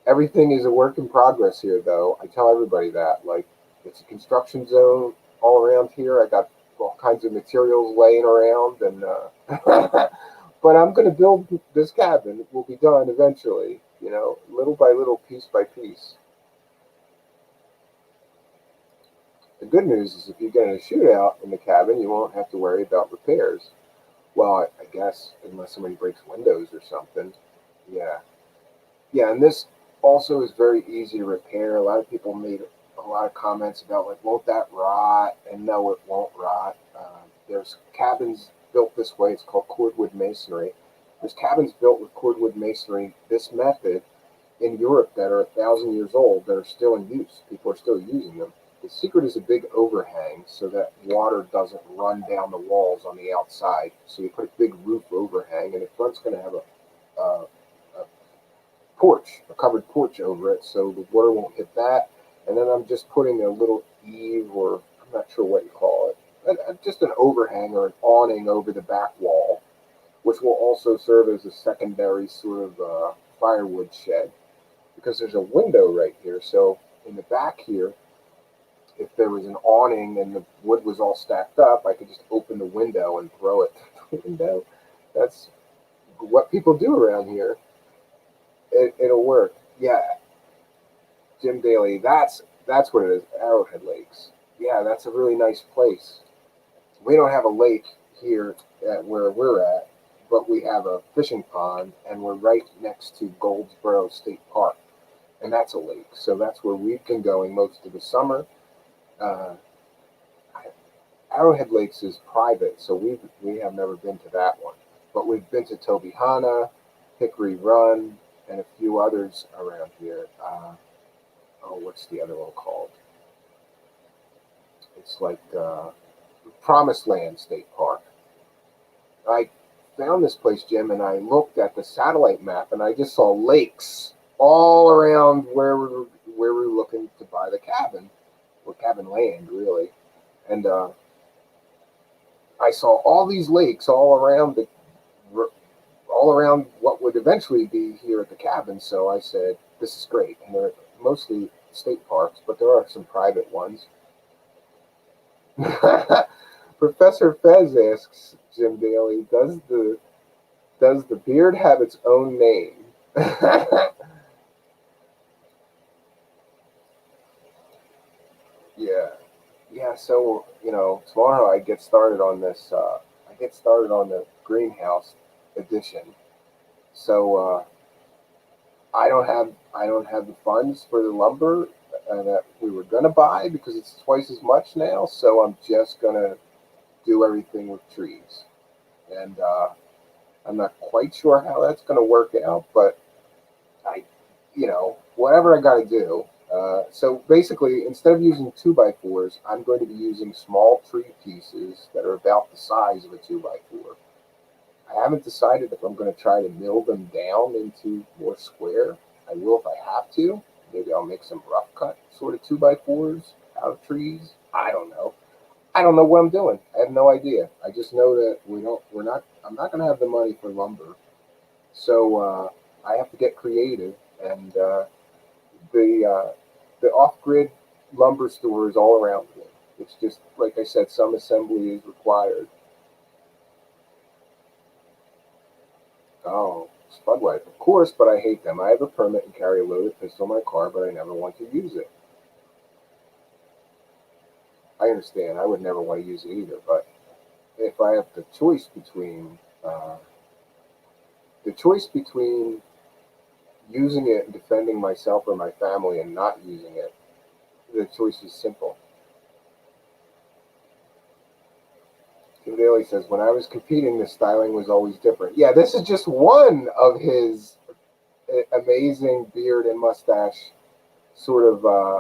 everything is a work in progress here, though. I tell everybody that. Like, it's a construction zone all around here. I got all kinds of materials laying around, and but I'm going to build this cabin. It will be done eventually. little by little, piece by piece. The good news is if you get in a shootout in the cabin, you won't have to worry about repairs. Well, I guess, unless somebody breaks windows or something. Yeah. Yeah, and this also is very easy to repair. A lot of people made a lot of comments about, like, won't that rot? And no, it won't rot. There's cabins built this way. It's called cordwood masonry. There's cabins built with cordwood masonry, this method, in Europe that are 1,000 years old that are still in use. People are still using them. The secret is a big overhang so that water doesn't run down the walls on the outside. So you put a big roof overhang, and the front's going to have a porch, a covered porch over it, so the water won't hit that. And then I'm just putting a little eave, or I'm not sure what you call it, just an overhang or an awning over the back wall, which will also serve as a secondary sort of firewood shed, because there's a window right here. So in the back here, if there was an awning and the wood was all stacked up, I could just open the window and throw it through the window. That's what people do around here. It'll work. Yeah, Jim Daly. That's what it is. Arrowhead Lakes. Yeah, that's a really nice place. We don't have a lake here at where we're at, but we have a fishing pond, and we're right next to Goldsboro State Park, and that's a lake. So that's where we've been going most of the summer. Uh, Arrowhead Lakes is private, so we have never been to that one, but we've been to Tobyhanna, Hickory Run, and a few others around here. What's the other one called? It's like Promised Land State Park. I found this place, Jim, and I looked at the satellite map, and I just saw lakes all around where we were looking to buy the cabin, or cabin land, really. And I saw all these lakes all around what would eventually be here at the cabin. So I said, "This is great." And they're mostly state parks, but there are some private ones. Professor Fez asks Jim Daly, does the beard have its own name? Yeah, yeah. So tomorrow I get started on this. I get started on the greenhouse edition. So I don't have the funds for the lumber that we were gonna buy because it's twice as much now. So I'm just gonna do everything with trees, and I'm not quite sure how that's gonna work out, but whatever I got to do. So basically, instead of using 2x4s, I'm going to be using small tree pieces that are about the size of a 2x4. I haven't decided if I'm going to try to mill them down into more square. I will if I have to. Maybe I'll make some rough cut sort of 2x4s out of trees. I don't know. I don't know what I'm doing. I have no idea. I just know that I'm not going to have the money for lumber. So I have to get creative, and the off-grid lumber stores all around me. It's just like I said, some assembly is required. Oh, Spud Wipe, of course, but I hate them. I have a permit and carry a loaded pistol in my car, but I never want to use it. I understand. I would never want to use it either, but if I have the choice between using it and defending myself or my family and not using it, the choice is simple. Tim Daly says, when I was competing, the styling was always different. Yeah, this is just one of his amazing beard and mustache sort of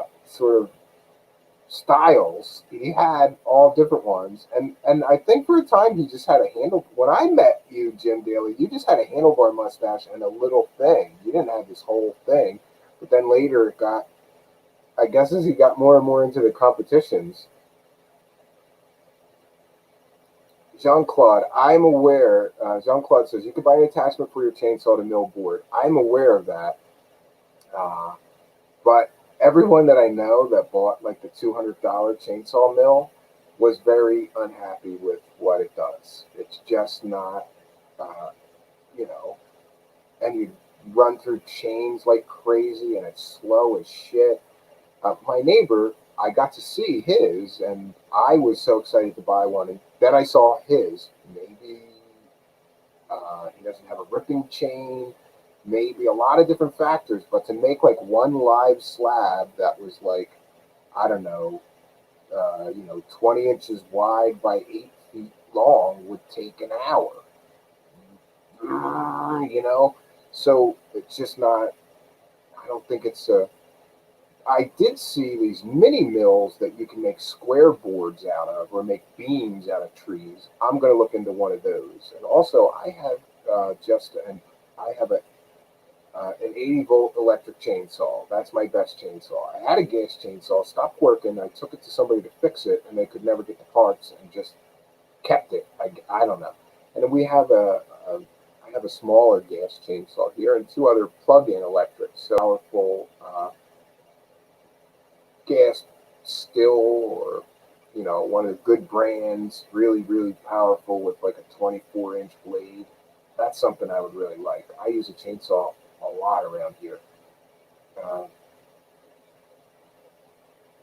styles. He had all different ones, and I think for a time he just had a handle. When I met you, Jim Daly, you just had a handlebar mustache and a little thing. You didn't have this whole thing. But then later it got, I guess, as he got more and more into the competitions. Jean Claude, I'm aware. Jean Claude says you could buy an attachment for your chainsaw to mill board. I'm aware of that, but everyone that I know that bought like the $200 chainsaw mill was very unhappy with what it does. It's just not, uh, you know, and run through chains like crazy, and it's slow as shit. My neighbor, I got to see his, and I was so excited to buy one. And then I saw his. Maybe he doesn't have a ripping chain, maybe a lot of different factors. But to make like one live slab that was like, I don't know, 20 inches wide by 8 feet long would take an hour. You know, so it's just not. I don't think it's a. I did see these mini mills that you can make square boards out of or make beams out of trees. I'm going to look into one of those. And also, I have I have an 80-volt electric chainsaw. That's my best chainsaw. I had a gas chainsaw, stopped working. I took it to somebody to fix it, and they could never get the parts and just kept it. I don't know. And then we have I have a smaller gas chainsaw here and two other plug-in electrics. So powerful gas still, or one of the good brands, really really powerful with like a 24-inch blade. That's something I would really like. I use a chainsaw a lot around here. uh,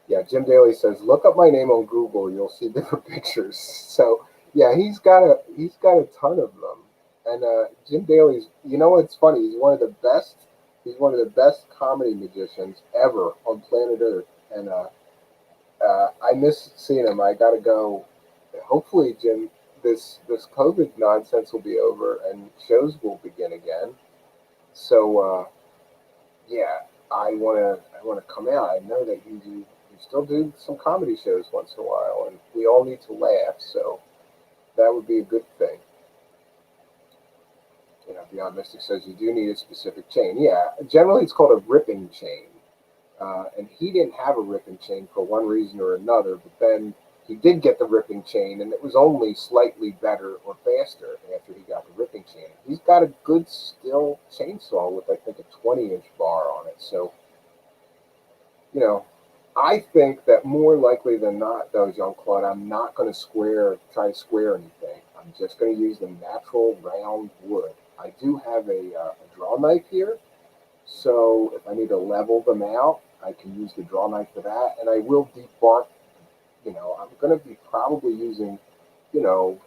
yeah, Jim Daly says look up my name on Google, you'll see different pictures. So yeah, he's got a ton of them. And Jim Daly's, what's funny, he's one of the best comedy magicians ever on planet Earth. And I miss seeing him. I got to go. Hopefully, Jim, this COVID nonsense will be over and shows will begin again. So yeah, I wanna come out. I know that you still do some comedy shows once in a while, and we all need to laugh. So that would be a good thing. Beyond Mystic says you do need a specific chain. Yeah, generally it's called a ripping chain. And he didn't have a ripping chain for one reason or another, but then he did get the ripping chain, and it was only slightly better or faster after he got the ripping chain. He's got a good still chainsaw with, I think, a 20-inch bar on it. So, you know, I think that more likely than not, though, Jean Claude, I'm not going to try to square anything. I'm just going to use the natural round wood. I do have a draw knife here, so if I need to level them out, I can use the draw knife for that, and I will debark. I'm going to be probably using, you know,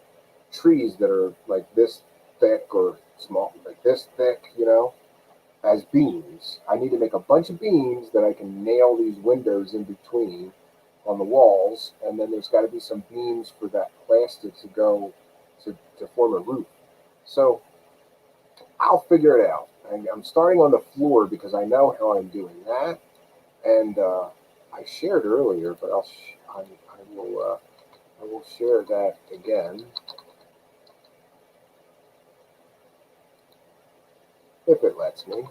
trees that are like this thick or small, like this thick, as beams. I need to make a bunch of beams that I can nail these windows in between on the walls, and then there's got to be some beams for that plastic to go to form a roof. So I'll figure it out. I'm starting on the floor because I know how I'm doing that, and I shared earlier, but I will share that again if it lets me.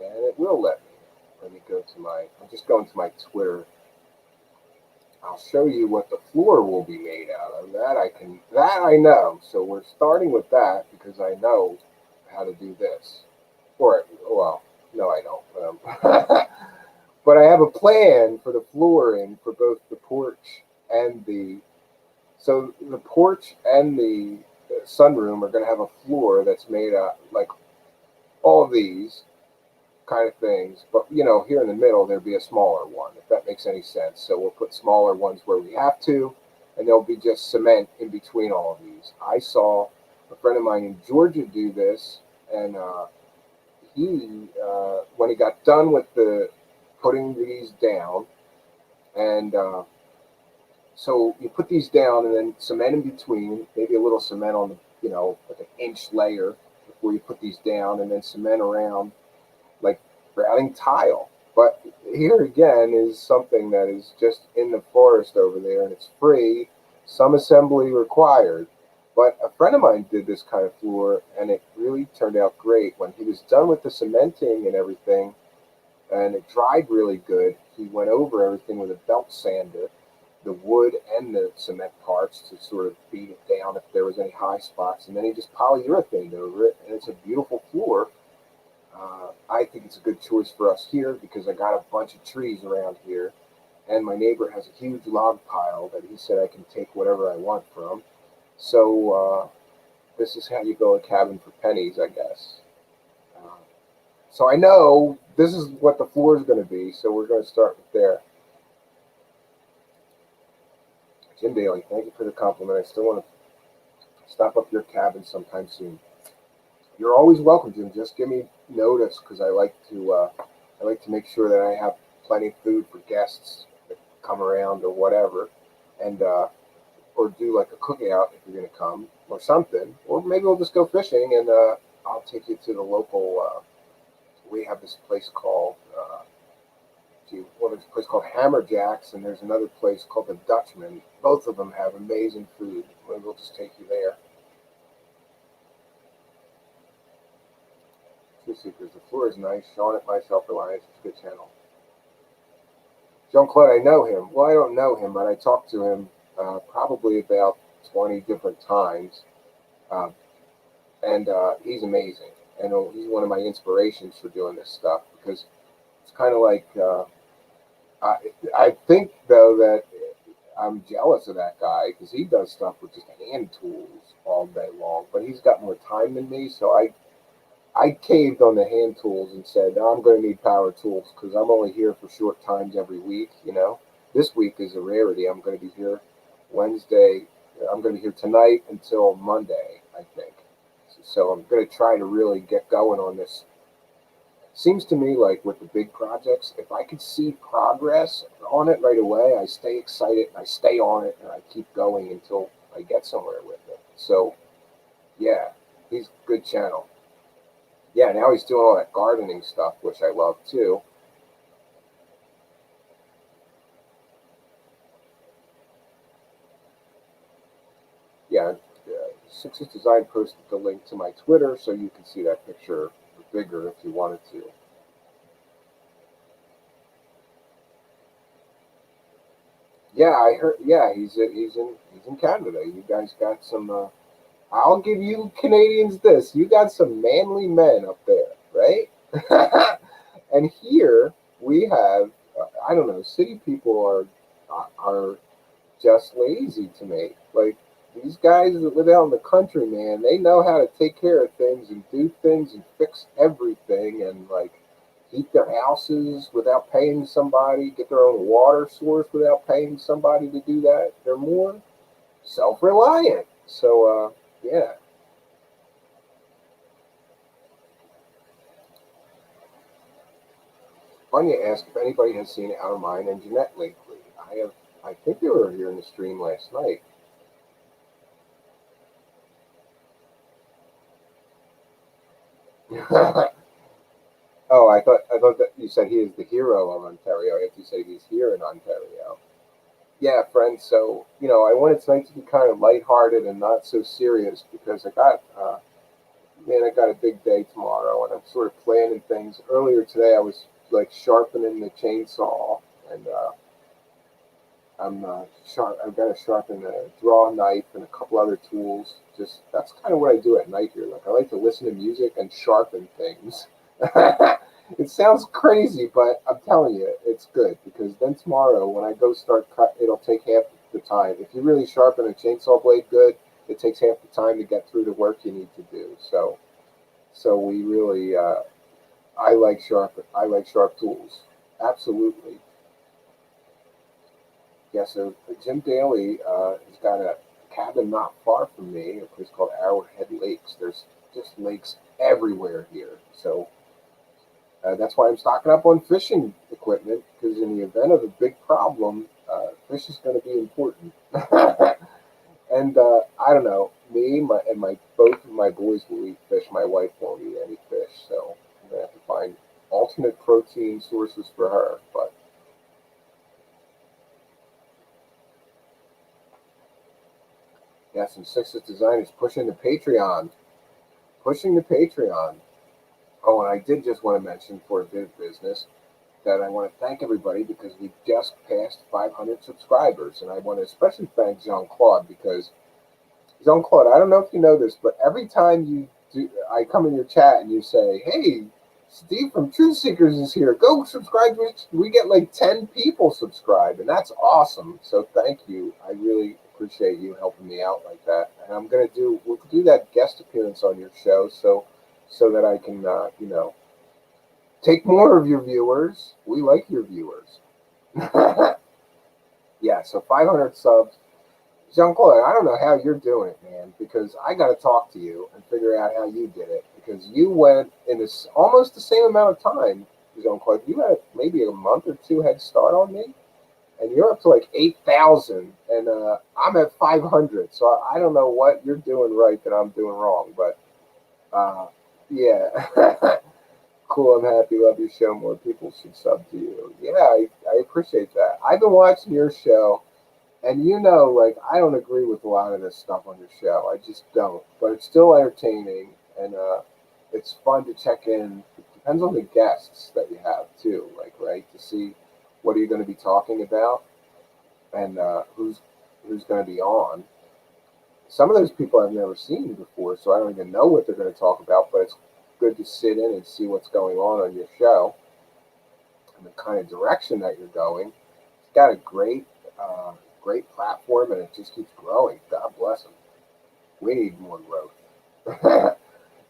And it will let me. Let me go to I'm just going to my Twitter. I'll show you what the floor will be made out of. That I know. So we're starting with that because I know how to do this. Or, well, no, I don't. But I have a plan for the flooring for both the porch and so the porch and the sunroom are going to have a floor that's made out like all of these kind of things. But here in the middle there'd be a smaller one, if that makes any sense. So we'll put smaller ones where we have to, and there'll be just cement in between all of these. I saw a friend of mine in Georgia do this, and he when he got done with the putting these down, and so you put these down and then cement in between, maybe a little cement on the like an inch layer before you put these down, and then cement around like routing tile. But here again is something that is just in the forest over there, and it's free, some assembly required. But a friend of mine did this kind of floor, and it really turned out great. When he was done with the cementing and everything, and it dried really good, he went over everything with a belt sander, the wood and the cement parts, to sort of beat it down if there was any high spots, and then he just polyurethane over it, and it's a beautiful floor. I think it's a good choice for us here because I got a bunch of trees around here, and my neighbor has a huge log pile that he said I can take whatever I want from. So this is how you go a cabin for pennies, I guess. Uh, so I know this is what the floor is going to be, so we're going to start with there. Jim Daly, thank you for the compliment. I still want to stop up your cabin sometime soon. You're always welcome, Jim. Just give me notice because I like to make sure that I have plenty of food for guests that come around or whatever, and or do like a cookout if you're going to come or something, or maybe we'll just go fishing and I'll take you to the local. We have this place called there's a place called Hammerjacks, and there's another place called the Dutchman. Both of them have amazing food. Maybe we'll just take you there. Truthseekers, the floor is nice. Sean at My Self Reliance, it's a good channel. Jean Claude, I know him. Well, I don't know him, but I talked to him probably about 20 different times, uh, and he's amazing. And he's one of my inspirations for doing this stuff because it's kind of like I, I think though that I'm jealous of that guy because he does stuff with just hand tools all day long, but he's got more time than me, so I caved on the hand tools and said, no, I'm going to need power tools because I'm only here for short times every week. This week is a rarity. I'm going to be here Wednesday. I'm going to be here tonight until Monday, I think. So I'm going to try to really get going on this. Seems to me like with the big projects, if I could see progress on it right away, I stay excited, I stay on it, and I keep going until I get somewhere with it. So, yeah, he's a good channel. Yeah, now he's doing all that gardening stuff, which I love too. Yeah, Success Design posted the link to my Twitter, so you can see that picture bigger if you wanted to. Yeah, I heard. Yeah, he's in Canada. You guys got some. I'll give you Canadians this. You got some manly men up there, right? And here we have. I don't know. City people are just lazy to me. Like these guys that live out in the country, man, they know how to take care of things and do things and fix everything and like heat their houses without paying somebody, get their own water source without paying somebody to do that. They're more self-reliant. So, yeah. Vanya asked if anybody has seen Outer Mind and Jeanette lately. I have. I think they were here in the stream last night. Oh, I thought that you said he is the hero of Ontario. I have to say he's here in Ontario. Yeah, friend. So I wanted tonight to be kind of lighthearted and not so serious because I got a big day tomorrow, and I'm sort of planning things. Earlier today, I was like sharpening the chainsaw, and I've got to sharpen a draw knife and a couple other tools. Just that's kind of what I do at night here. Like I like to listen to music and sharpen things. It sounds crazy, but I'm telling you, it's good because then tomorrow when I go start cut, it'll take half the time. If you really sharpen a chainsaw blade good, it takes half the time to get through the work you need to do. So we really, I like sharp tools. Absolutely. Yeah, so Jim Daly has got a cabin not far from me, a place called Arrowhead Lakes. There's just lakes everywhere here. So that's why I'm stocking up on fishing equipment, because in the event of a big problem, fish is going to be important. And I don't know, and both of my boys will eat fish. My wife won't eat any fish, so I'm going to have to find alternate protein sources for her. But yes, and Sixth Design is pushing the Patreon. Pushing the Patreon. Oh, and I did just want to mention for a bit of business that I want to thank everybody because we just passed 500 subscribers. And I want to especially thank Jean Claude because Jean Claude, I don't know if you know this, but every time I come in your chat and you say, "Hey, Steve from Truthseekers is here. Go subscribe. We get like 10 people subscribe, and that's awesome. So thank you. I really appreciate you helping me out like that. And we'll do that guest appearance on your show, so that I can, take more of your viewers. We like your viewers. Yeah, so 500 subs. Jean-Claude, I don't know how you're doing it, man, because I got to talk to you and figure out how you did it, because you went in this almost the same amount of time, Jean-Claude. You had maybe a month or two head start on me, and you're up to like 8,000, and I'm at 500, so I don't know what you're doing right that I'm doing wrong, but yeah. Cool, I'm happy, love your show, more people should sub to you. Yeah, I appreciate that. I've been watching your show. And like, I don't agree with a lot of this stuff on your show. I just don't. But it's still entertaining, and it's fun to check in. It depends on the guests that you have, too, like, right, to see what are you going to be talking about and who's going to be on. Some of those people I've never seen before, so I don't even know what they're going to talk about, but it's good to sit in and see what's going on your show and the kind of direction that you're going. It's got a great platform, and it just keeps growing. God bless them. We need more growth.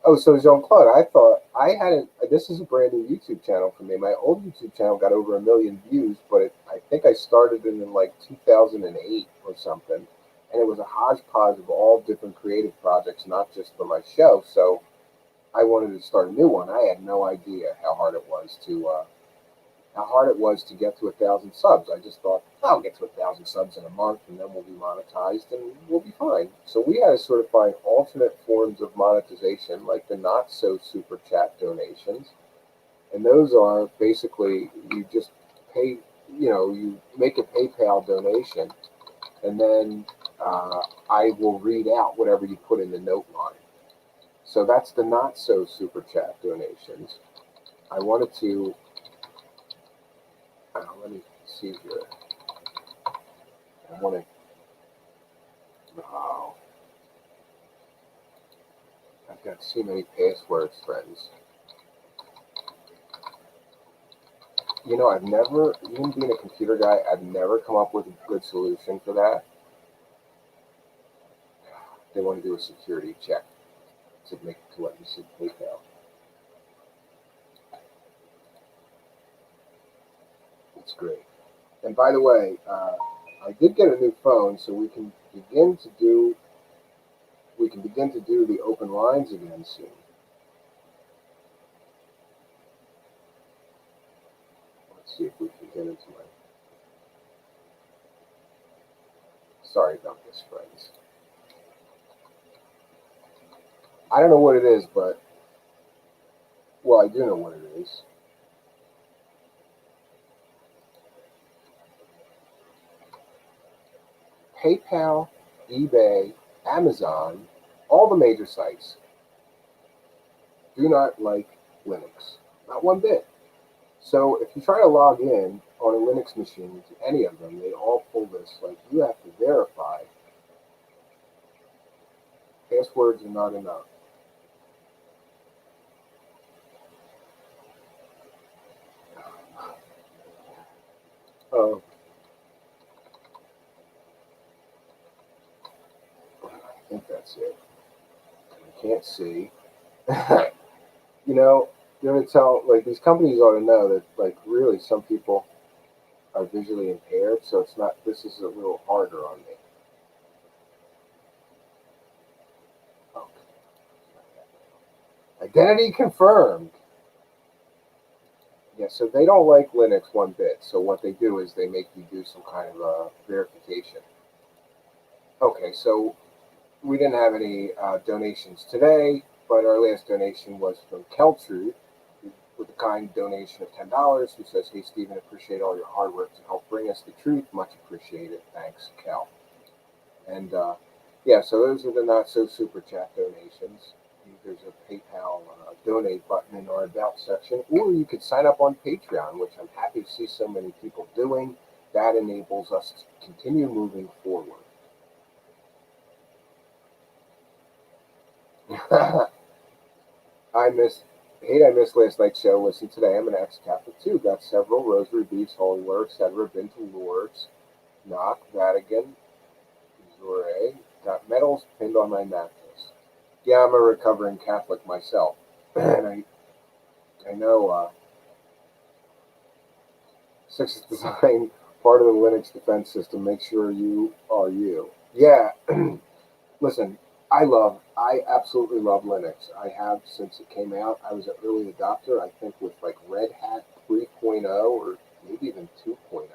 Oh, so Jean-Claude, I thought this is a brand new YouTube channel for me. My old YouTube channel got over 1 million views, but I think I started it in like 2008 or something. And it was a hodgepodge of all different creative projects, not just for my show. So I wanted to start a new one. I had no idea how hard it was to get to 1,000 subs. I just thought, I'll get to 1,000 subs in a month, and then we'll be monetized, and we'll be fine. So we had to sort of find alternate forms of monetization, like the not so super chat donations. And those are basically, you just pay, you make a PayPal donation, and then I will read out whatever you put in the note line. So that's the not so super chat donations. I wanted to let me see here. I want to. Oh, I've got too many passwords, friends. I've never, even being a computer guy, I've never come up with a good solution for that. They want to do a security check to let you see PayPal. It's great. And by the way, I did get a new phone, so we can begin to do the open lines again soon. Let's see if we can get into my. Sorry about this, friends. I don't know what it is, but I do know what it is. PayPal, eBay, Amazon, all the major sites do not like Linux. Not one bit. So if you try to log in on a Linux machine to any of them, they all pull this, like, you have to verify. Passwords are not enough. Oh, I think that's it. I can't see. You're going to tell, like, these companies ought to know that, like, really some people are visually impaired, so this is a little harder on me. Okay. Identity confirmed. Yeah, so they don't like Linux one bit. So what they do is they make you do some kind of verification. Okay, so we didn't have any donations today, but our last donation was from Keltrude with a kind donation of $10, who says, "Hey, Stephen, appreciate all your hard work to help bring us the truth. Much appreciated. Thanks, Kel." And yeah, so those are the not so super chat donations. There's a PayPal donate button in our About section, or you could sign up on Patreon, which I'm happy to see so many people doing. That enables us to continue moving forward. I miss Hate I missed last night's show. Listen today. I'm an ex-Catholic too. Got several rosary beads, holy water, etc. Been to Lourdes, Knock, Vatican, Missouri. Got medals pinned on my mattress. Yeah, I'm a recovering Catholic myself, and I know Six is design part of the Linux defense system. Make sure you are you. Yeah, listen, I absolutely love Linux. I have since it came out. I was an early adopter, I think, with like Red Hat 3.0 or maybe even 2.0.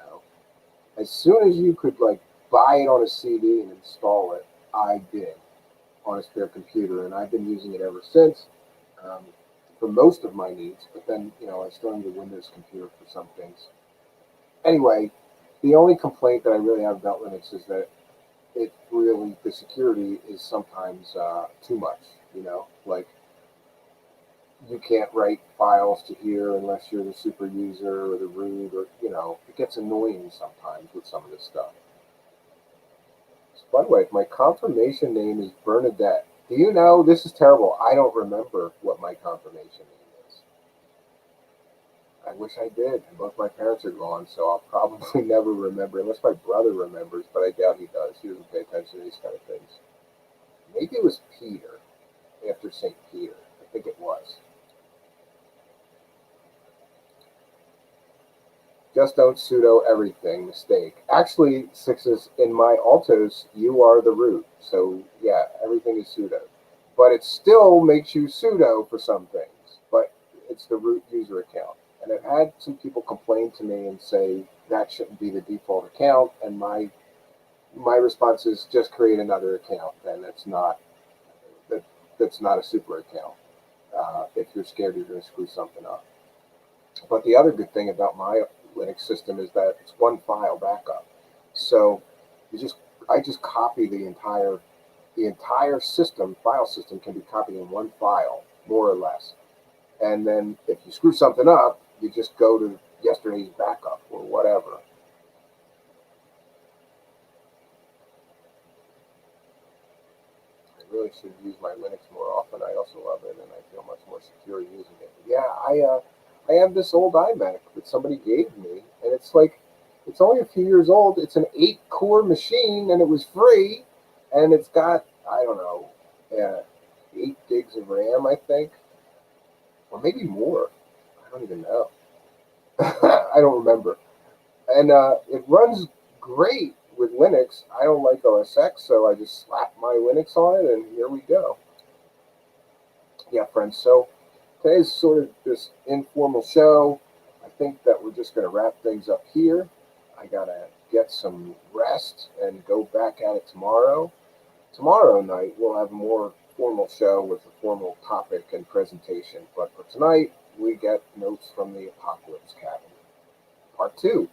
As soon as you could like buy it on a CD and install it, I did on a spare computer, and I've been using it ever since um, for most of my needs. But then, I still need a Windows computer for some things. Anyway, the only complaint that I really have about Linux is that the security is sometimes too much. Like you can't write files to here unless you're the super user or the root, or it gets annoying sometimes with some of this stuff. So, by the way, my confirmation name is Bernadette. Do you know, this is terrible? I don't remember what my confirmation name is. I wish I did. And both my parents are gone, so I'll probably never remember, unless my brother remembers, but I doubt he does. He doesn't pay attention to these kind of things. Maybe it was Peter, after St. Peter. I think it was. Just don't sudo everything. Mistake. Actually, Sixes, in my altos, you are the root. So, yeah, everything is sudo. But it still makes you sudo for some things. But it's the root user account. And I've had some people complain to me and say that shouldn't be the default account. And my response is just create another account. Then that's not a super account. If you're scared you're going to screw something up. But the other good thing about my Linux system is that it's one file backup. So I just copy the entire system, file system can be copied in one file, more or less. And then if you screw something up, you just go to yesterday's backup or whatever. I really should use my Linux more often. I also love it, and I feel much more secure using it. But yeah, I have this old iMac that somebody gave me, and it's only a few years old. It's an 8-core machine, and it was free, and it's got, I don't know, 8 gigs of RAM, I think, or maybe more. I don't even know. I don't remember. And it runs great with Linux. I don't like OS X, so I just slap my Linux on it, and here we go. Yeah, friends. So today's sort of this informal show. I think that we're just going to wrap things up here. I got to get some rest and go back at it tomorrow. Tomorrow night, we'll have a more formal show with a formal topic and presentation. But for tonight, we get notes from the Apocalypse Cabin. Part 2.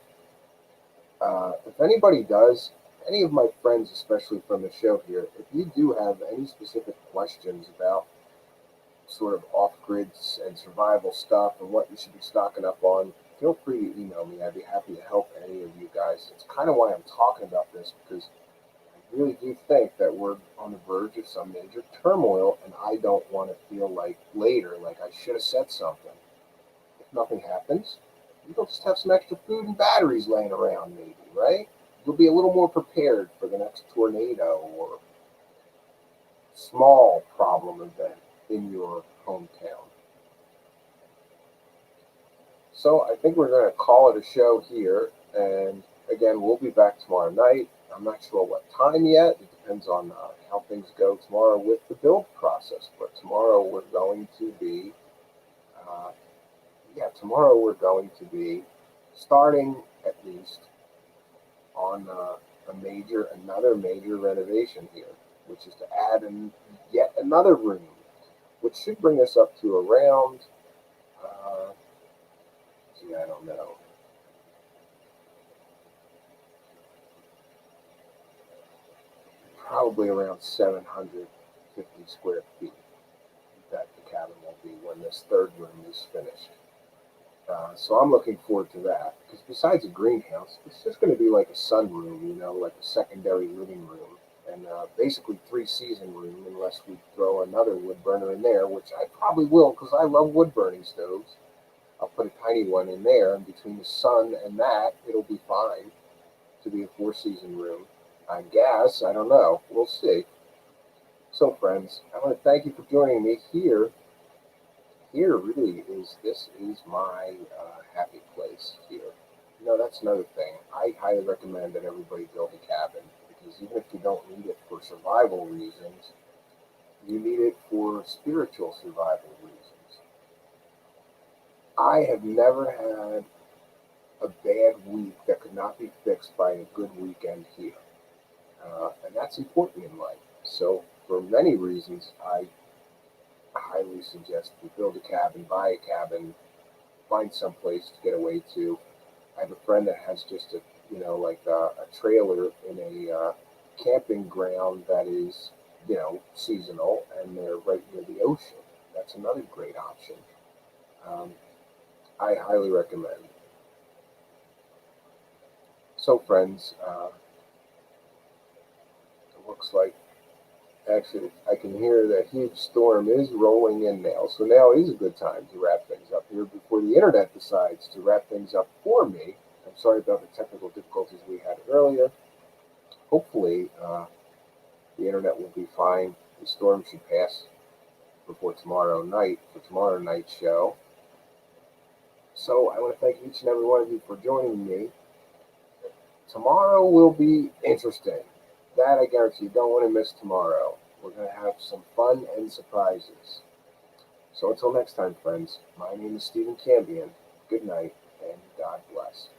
If anybody does, any of my friends, especially from the show here, if you do have any specific questions about sort of off-grid and survival stuff and what you should be stocking up on, feel free to email me. I'd be happy to help any of you guys. It's kind of why I'm talking about this, because I really do think that we're on the verge of some major turmoil, and I don't want to feel like later, like I should have said something. If nothing happens, you'll just have some extra food and batteries laying around, maybe, right? You'll be a little more prepared for the next tornado or small problem event in your hometown. So I think we're going to call it a show here. And again, we'll be back tomorrow night. I'm not sure what time yet. It depends on how things go tomorrow with the build process. But tomorrow we're going to be, starting at least on another major renovation here, which is to add yet another room, which should bring us up to around, I don't know, probably around 750 square feet that the cabin will be when this third room is finished. So I'm looking forward to that, because besides a greenhouse, it's just going to be like a sunroom, like a secondary living room. and basically 3-season room, unless we throw another wood burner in there, which I probably will because I love wood burning stoves. I'll put a tiny one in there, and between the sun and that, it'll be fine to be a 4-season room. I guess, I don't know. We'll see. So, friends, I want to thank you for joining me here. Here really is, this is my happy place here. That's another thing. I highly recommend that everybody build a cabin because even if you don't need it for survival reasons, you need it for spiritual survival reasons. I have never had a bad week that could not be fixed by a good weekend here. And that's important in life. So, for many reasons, I highly suggest you build a cabin, buy a cabin, find some place to get away to. I have a friend that has just like a trailer in a camping ground that is, seasonal, and they're right near the ocean. That's another great option. Um, I highly recommend. So, friends, it looks like actually I can hear the huge storm is rolling in now. So now is a good time to wrap things up here before the internet decides to wrap things up for me. I'm sorry about the technical difficulties we had earlier. Hopefully, the internet will be fine. The storm should pass before tomorrow night for tomorrow night's show. So I want to thank each and every one of you for joining me. Tomorrow will be interesting. That I guarantee you. Don't want to miss tomorrow. We're going to have some fun and surprises. So until next time, friends, my name is Stephen Cambion. Good night, and God bless.